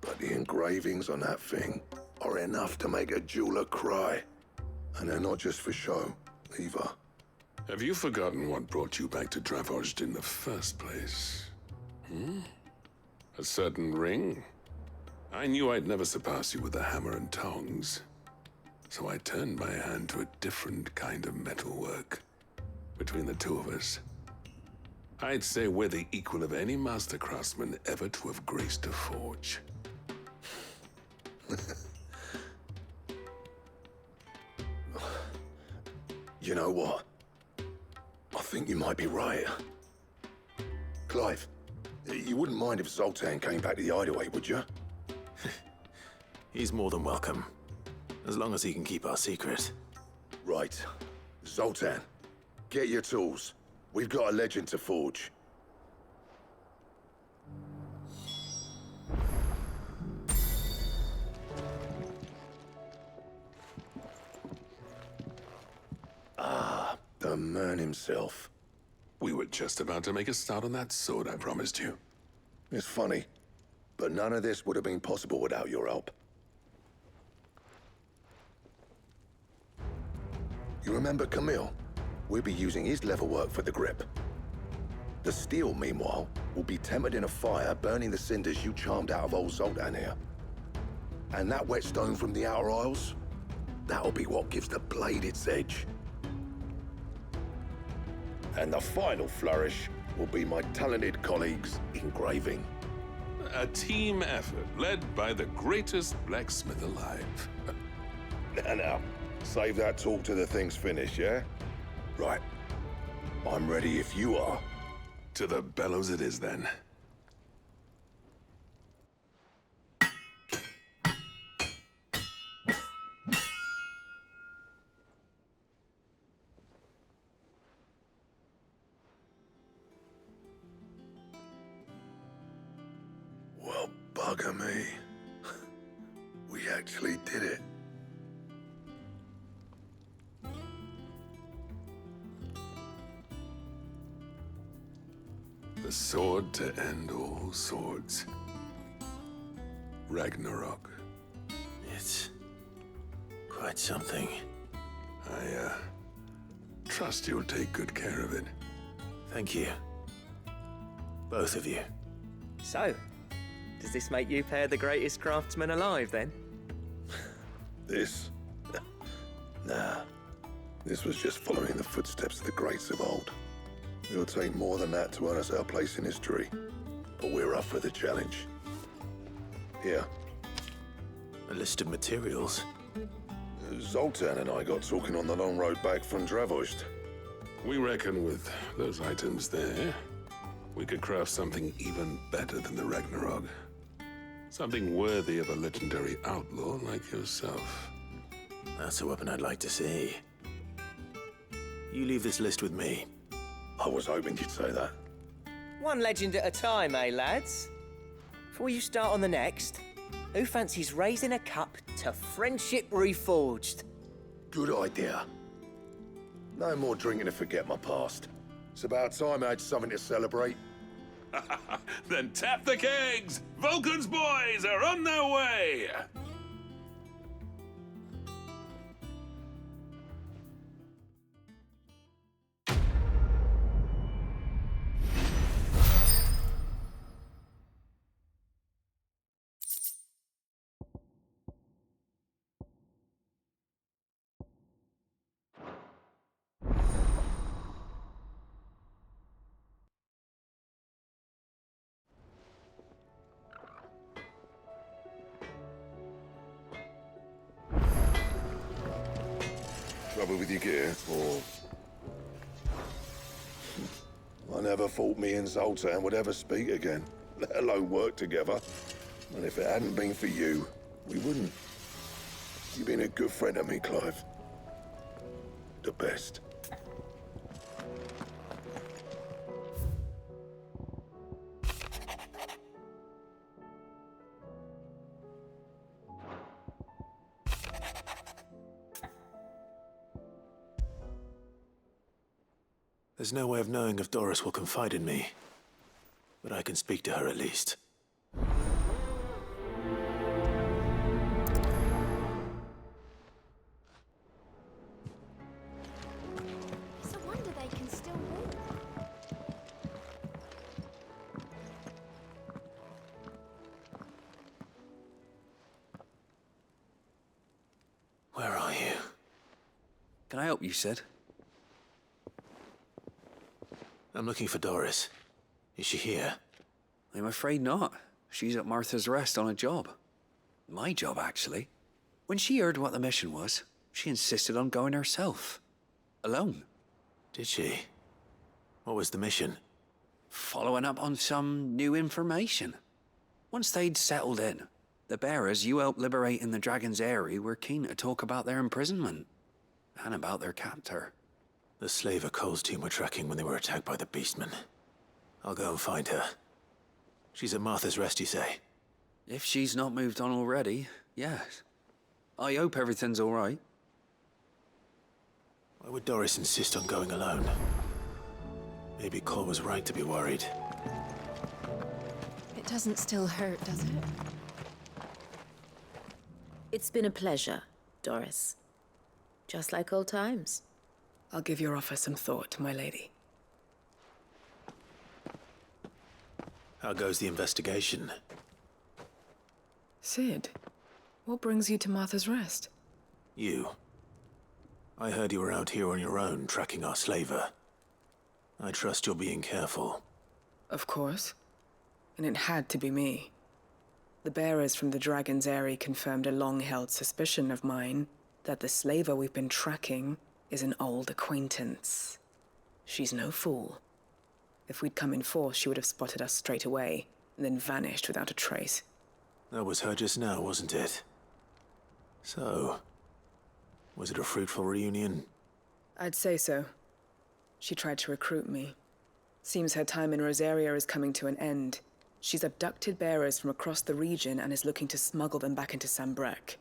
But the engravings on that thing are enough to make a jeweler cry. And they're not just for show, either. Have you forgotten what brought you back to Dravoj in the first place? A certain ring? I knew I'd never surpass you with a hammer and tongs. So I turned my hand to a different kind of metalwork. Between the two of us, I'd say we're the equal of any master craftsman ever to have graced a forge. You know what? I think you might be right. Clive, you wouldn't mind if Zoltan came back to the hideaway, would you? He's more than welcome. As long as he can keep our secret. Right. Zoltan, get your tools. We've got a legend to forge. Ah, the man himself. We were just about to make a start on that sword I promised you. It's funny, but none of this would have been possible without your help. You remember Camille? We'll be using his leather work for the grip. The steel, meanwhile, will be tempered in a fire, burning the cinders you charmed out of old Zoltan here. And that whetstone from the Outer Isles, that'll be what gives the blade its edge. And the final flourish will be my talented colleagues' engraving. A team effort led by the greatest blacksmith alive. Now, save that talk till the thing's finished, yeah? Right. I'm ready if you are. To the bellows it is, then. Well, bugger me. We actually did it. The sword to end all swords. Ragnarok. It's quite something. I, trust you'll take good care of it. Thank you. Both of you. So, does this make you pair the greatest craftsman alive, then? This? Nah. This was just following the footsteps of the greats of old. It'll take more than that to earn us our place in history. But we're up for the challenge. Here. A list of materials. Zoltan and I got talking on the long road back from Dravost. We reckon with those items there, we could craft something even better than the Ragnarok. Something worthy of a legendary outlaw like yourself. That's a weapon I'd like to see. You leave this list with me. I was hoping you'd say that. One legend at a time, eh, lads? Before you start on the next, who fancies raising a cup to friendship reforged? Good idea. No more drinking to forget my past. It's about time I had something to celebrate. Then tap the kegs! Vulcan's boys are on their way! Trouble with your gear, or... I never thought me and Zoltan would ever speak again, let alone work together. And if it hadn't been for you, we wouldn't. You've been a good friend of me, Clive. The best. There's no way of knowing if Doris will confide in me, but I can speak to her at least. It's a wonder they can still walk. Where are you? Can I help you, Sid? I'm looking for Doris. Is she here? I'm afraid not. She's at Martha's Rest on a job. My job, actually. When she heard what the mission was, she insisted on going herself. Alone. Did she? What was the mission? Following up on some new information. Once they'd settled in, the bearers you helped liberate in the Dragon's Eyrie were keen to talk about their imprisonment. And about their captor. The slaver Cole's team were tracking when they were attacked by the Beastmen. I'll go and find her. She's at Martha's Rest, you say? If she's not moved on already, yes. I hope everything's all right. Why would Doris insist on going alone? Maybe Cole was right to be worried. It doesn't still hurt, does it? It's been a pleasure, Doris. Just like old times. I'll give your offer some thought, my lady. How goes the investigation? Sid, what brings you to Martha's Rest? You. I heard you were out here on your own, tracking our slaver. I trust you're being careful. Of course. And it had to be me. The bearers from the Dragon's Eyrie confirmed a long-held suspicion of mine that the slaver we've been tracking is an old acquaintance. She's no fool. If we'd come in force, she would have spotted us straight away, and then vanished without a trace. That was her just now, wasn't it? So, was it a fruitful reunion? I'd say so. She tried to recruit me. Seems her time in Rosaria is coming to an end. She's abducted bearers from across the region and is looking to smuggle them back into Sambrek.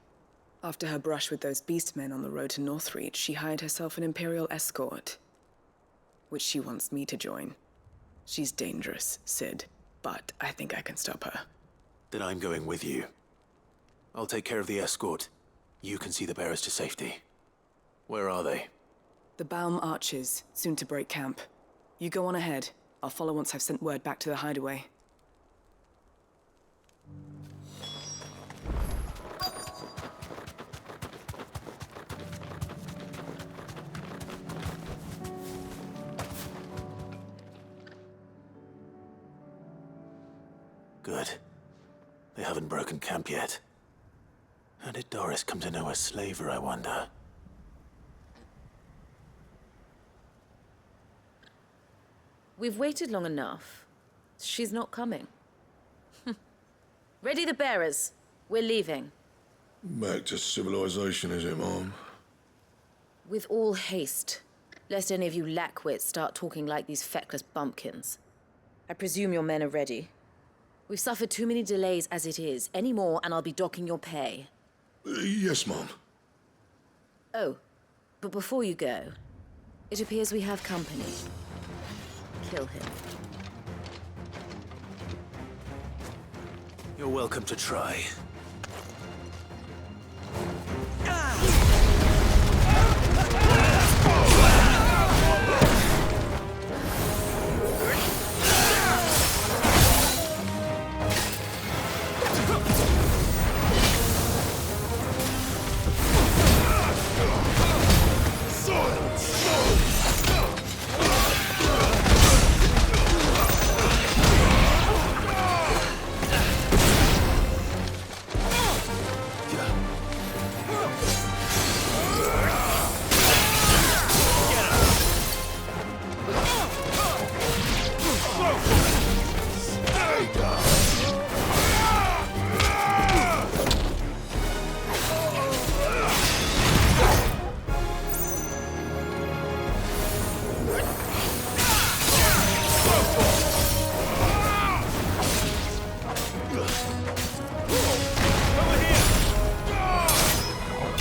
After her brush with those beastmen on the road to Northreach, she hired herself an Imperial escort, which she wants me to join. She's dangerous, Sid, but I think I can stop her. Then I'm going with you. I'll take care of the escort. You can see the bearers to safety. Where are they? The Baum Archers, soon to break camp. You go on ahead. I'll follow once I've sent word back to the hideaway. Good. They haven't broken camp yet. How did Doris come to know a slaver, I wonder? We've waited long enough. She's not coming. Ready the bearers. We're leaving. Back to civilization, is it, Mom? With all haste, lest any of you lackwits start talking like these feckless bumpkins. I presume your men are ready. We've suffered too many delays as it is. Any more, and I'll be docking your pay. Yes, Mom. Oh, but before you go, it appears we have company. Kill him. You're welcome to try.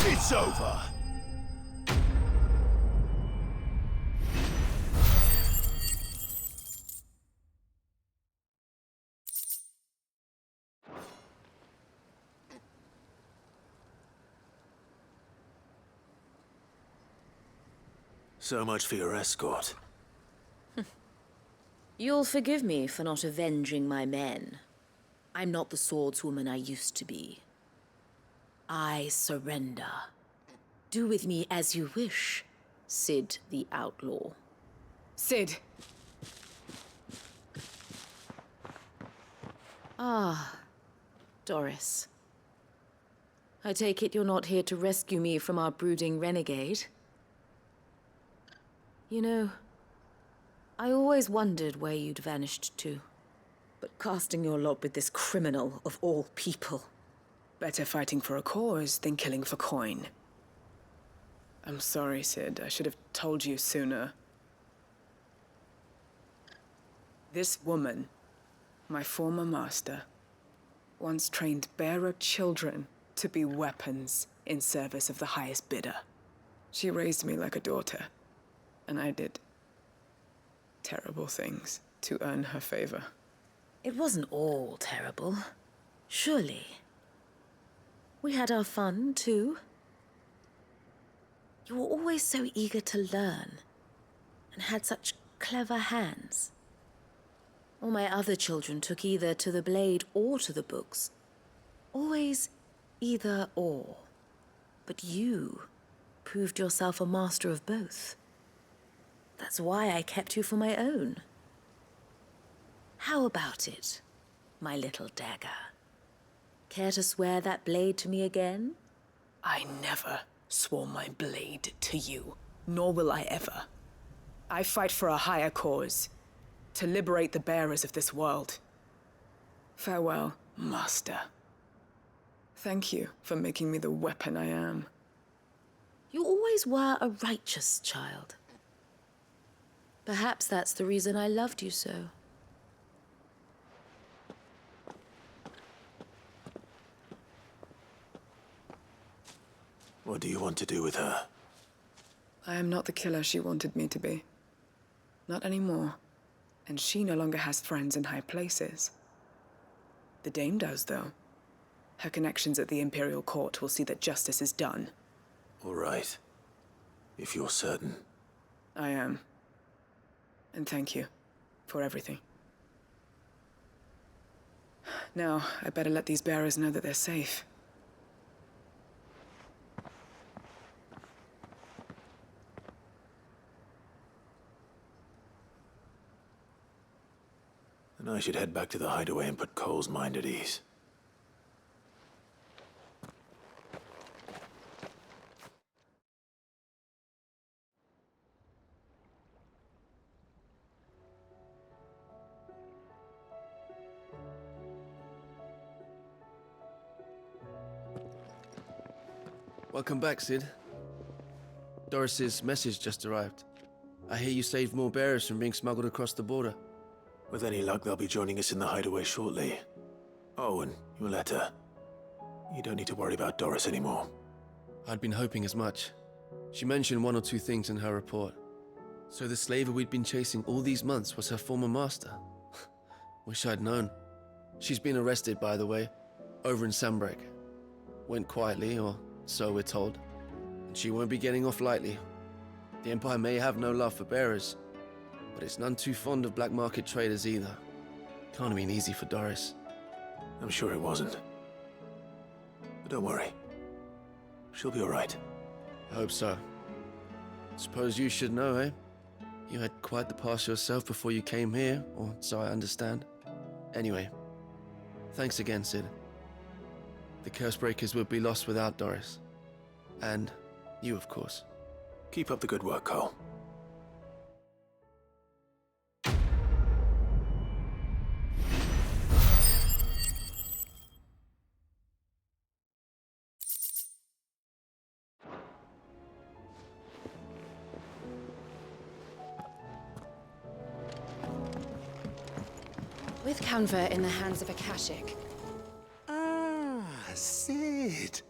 It's over. So much for your escort. You'll forgive me for not avenging my men. I'm not the swordswoman I used to be. I surrender. Do with me as you wish, Sid the Outlaw. Sid! Ah, Doris. I take it you're not here to rescue me from our brooding renegade? You know, I always wondered where you'd vanished to. But casting your lot with this criminal of all people. Better fighting for a cause than killing for coin. I'm sorry, Sid. I should have told you sooner. This woman, my former master, once trained bearer children to be weapons in service of the highest bidder. She raised me like a daughter, and I did terrible things to earn her favor. It wasn't all terrible, surely. We had our fun, too. You were always so eager to learn, and had such clever hands. All my other children took either to the blade or to the books. Always either or. But you proved yourself a master of both. That's why I kept you for my own. How about it, my little dagger? Care to swear that blade to me again? I never swore my blade to you, nor will I ever. I fight for a higher cause, to liberate the bearers of this world. Farewell, Master. Thank you for making me the weapon I am. You always were a righteous child. Perhaps that's the reason I loved you so. What do you want to do with her? I am not the killer she wanted me to be. Not anymore. And she no longer has friends in high places. The Dame does, though. Her connections at the Imperial Court will see that justice is done. All right. If you're certain. I am. And thank you for everything. Now, I better let these bearers know that they're safe. And I should head back to the hideaway and put Cole's mind at ease. Welcome back, Sid. Doris's message just arrived. I hear you saved more bearers from being smuggled across the border. With any luck, they'll be joining us in the hideaway shortly. Oh, and your letter. You don't need to worry about Doris anymore. I'd been hoping as much. She mentioned one or two things in her report. So the slaver we'd been chasing all these months was her former master. Wish I'd known. She's been arrested, by the way, over in Sunbreak. Went quietly, or so we're told. And she won't be getting off lightly. The Empire may have no love for bearers, but it's none too fond of black market traders either. Can't have been easy for Doris. I'm sure it wasn't. But don't worry. She'll be all right. I hope so. Suppose you should know, eh? You had quite the past yourself before you came here, or so I understand. Anyway, thanks again, Sid. The Cursebreakers would be lost without Doris. And you, of course. Keep up the good work, Cole. With Canva in the hands of Akashic. Ah, Sid.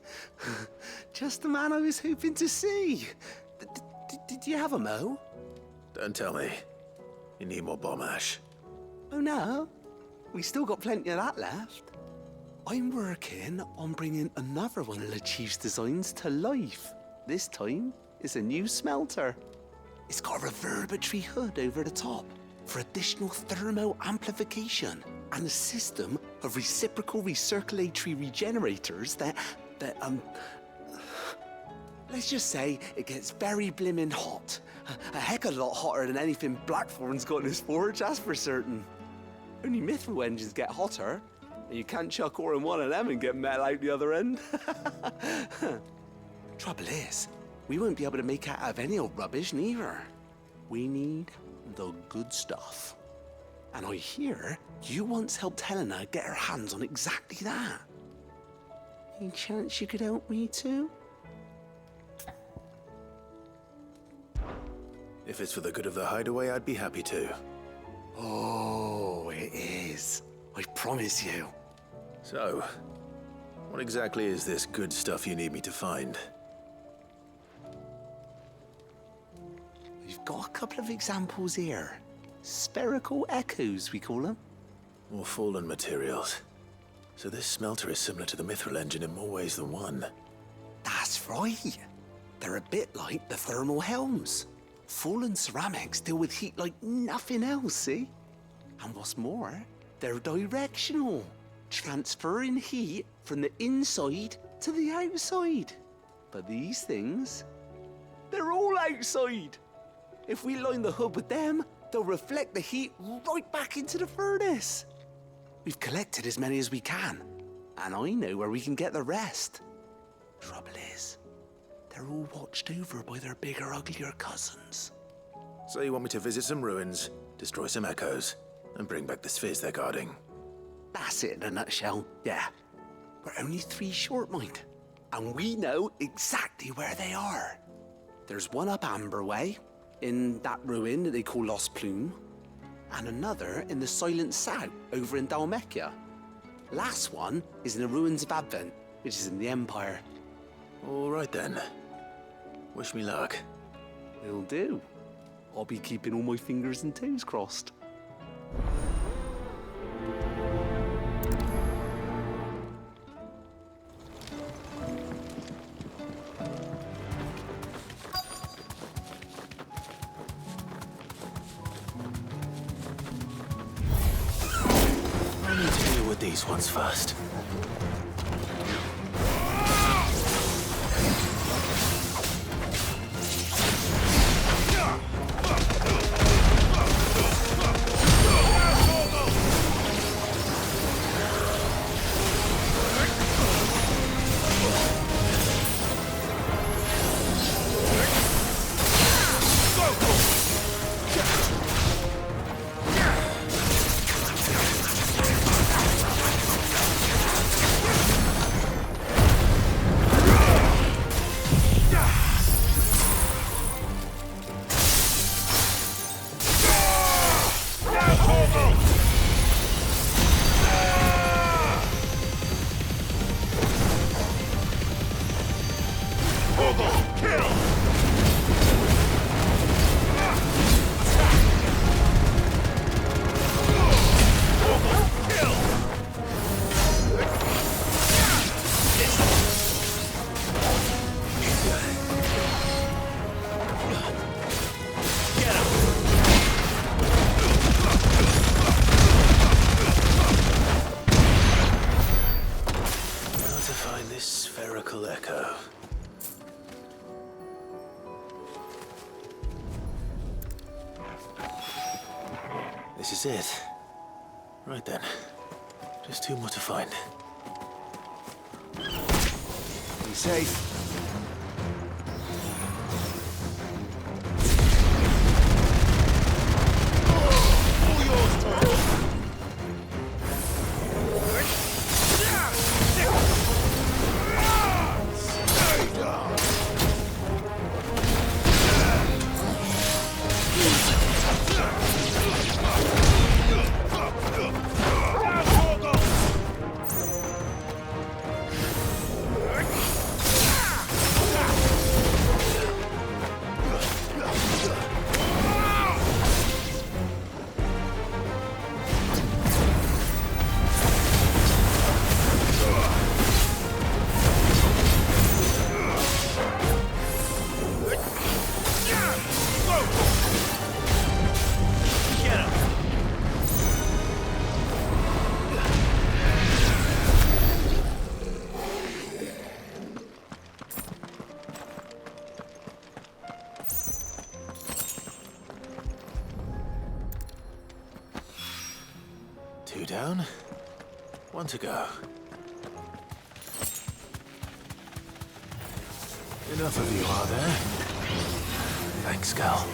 Just the man I was hoping to see. Did you have a mo? Don't tell me. You need more bomb ash. Oh no, we still got plenty of that left. I'm working on bringing another one of the Chief's designs to life. This time, it's a new smelter. It's got a reverberatory hood over the top for additional thermal amplification and a system of reciprocal recirculatory regenerators that let's just say it gets very blimmin' hot. A heck of a lot hotter than anything Blackthorn's got in his forge, that's for certain. Only Mithril engines get hotter, and you can't chuck ore in one of them and get metal out the other end. Trouble is, we won't be able to make it out of any old rubbish neither. We need the good stuff. And I hear you once helped Helena get her hands on exactly that. Any chance you could help me too? If it's for the good of the hideaway, I'd be happy to. Oh, it is. I promise you. So, what exactly is this good stuff you need me to find? We've got a couple of examples here. Spherical echoes, we call them. More fallen materials. So this smelter is similar to the Mithril engine in more ways than one. That's right. They're a bit like the thermal helms. Fallen ceramics deal with heat like nothing else, see? And what's more, they're directional, transferring heat from the inside to the outside. But these things, they're all outside. If we line the hood with them, they'll reflect the heat right back into the furnace. We've collected as many as we can, And I know where we can get the rest. Trouble is, they're all watched over by their bigger, uglier cousins. So you want me to visit some ruins, destroy some echoes, and bring back the spheres they're guarding? That's it in a nutshell, yeah. We're only 3 short, mind. And we know exactly where they are. There's one up Amber Way, in that ruin that they call Lost Plume, and another in the Silent South, over in Dalmekia. Last one is in the ruins of Advent, which is in the Empire. All right then. Wish me luck. Will do. I'll be keeping all my fingers and toes crossed. I need to deal with these ones first. This is it. Right then. Just 2 more to find. Be safe. Down. 1 to go. Enough of you, are there? Thanks, Cal.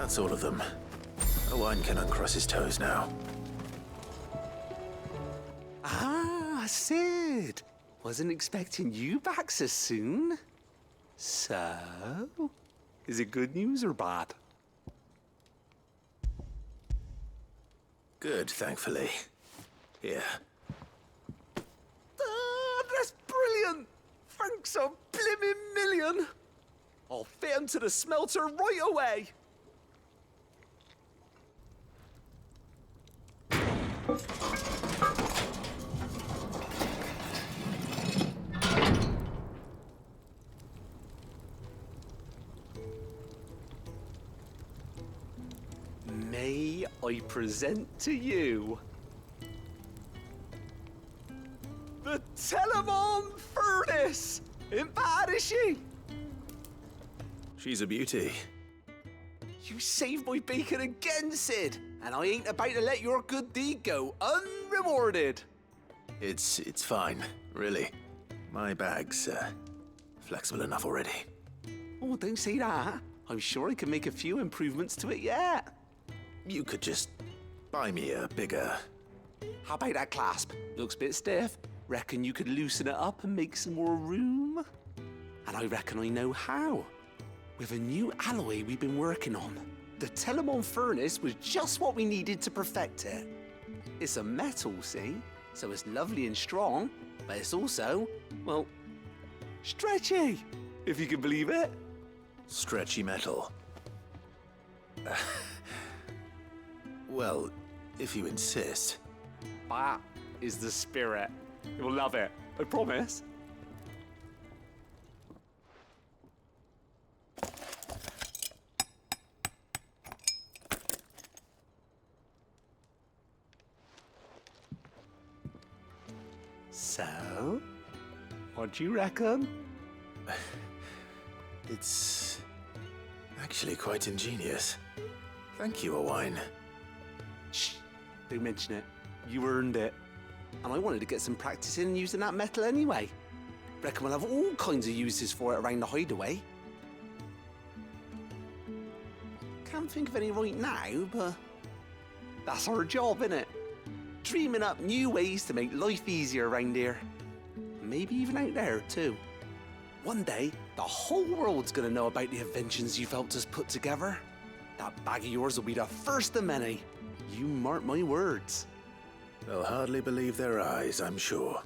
That's all of them. Owen can uncross his toes now. Ah, Sid. Wasn't expecting you back so soon. So, is it good news or bad? Good, thankfully. Here. Ah, that's brilliant! Thanks a blimmin' million! I'll fit 'em to the smelter right away! May I present to you the Telemon Furnace! Ain't bad, is she? She's a beauty. You saved my bacon again, Sid, and I ain't about to let your good deed go unrewarded. It's fine, really. My bag's flexible enough already. Oh, don't say that. I'm sure I can make a few improvements to it yet. You could just buy me a bigger... How about that clasp? Looks a bit stiff. Reckon you could loosen it up and make some more room? And I reckon I know how. With a new alloy we've been working on. The Telemon Furnace was just what we needed to perfect it. It's a metal, see? So it's lovely and strong, but it's also, well, stretchy, if you can believe it. Stretchy metal. Well, if you insist. That is the spirit. You'll love it, I promise. So, what do you reckon? It's actually quite ingenious. Thank you, Owen. Shh, don't mention it. You earned it. And I wanted to get some practice in using that metal anyway. Reckon we'll have all kinds of uses for it around the hideaway. Can't think of any right now, but that's our job, innit? Dreaming up new ways to make life easier around here. Maybe even out there, too. One day, the whole world's gonna know about the inventions you've helped us put together. That bag of yours will be the first of many. You mark my words. They'll hardly believe their eyes, I'm sure.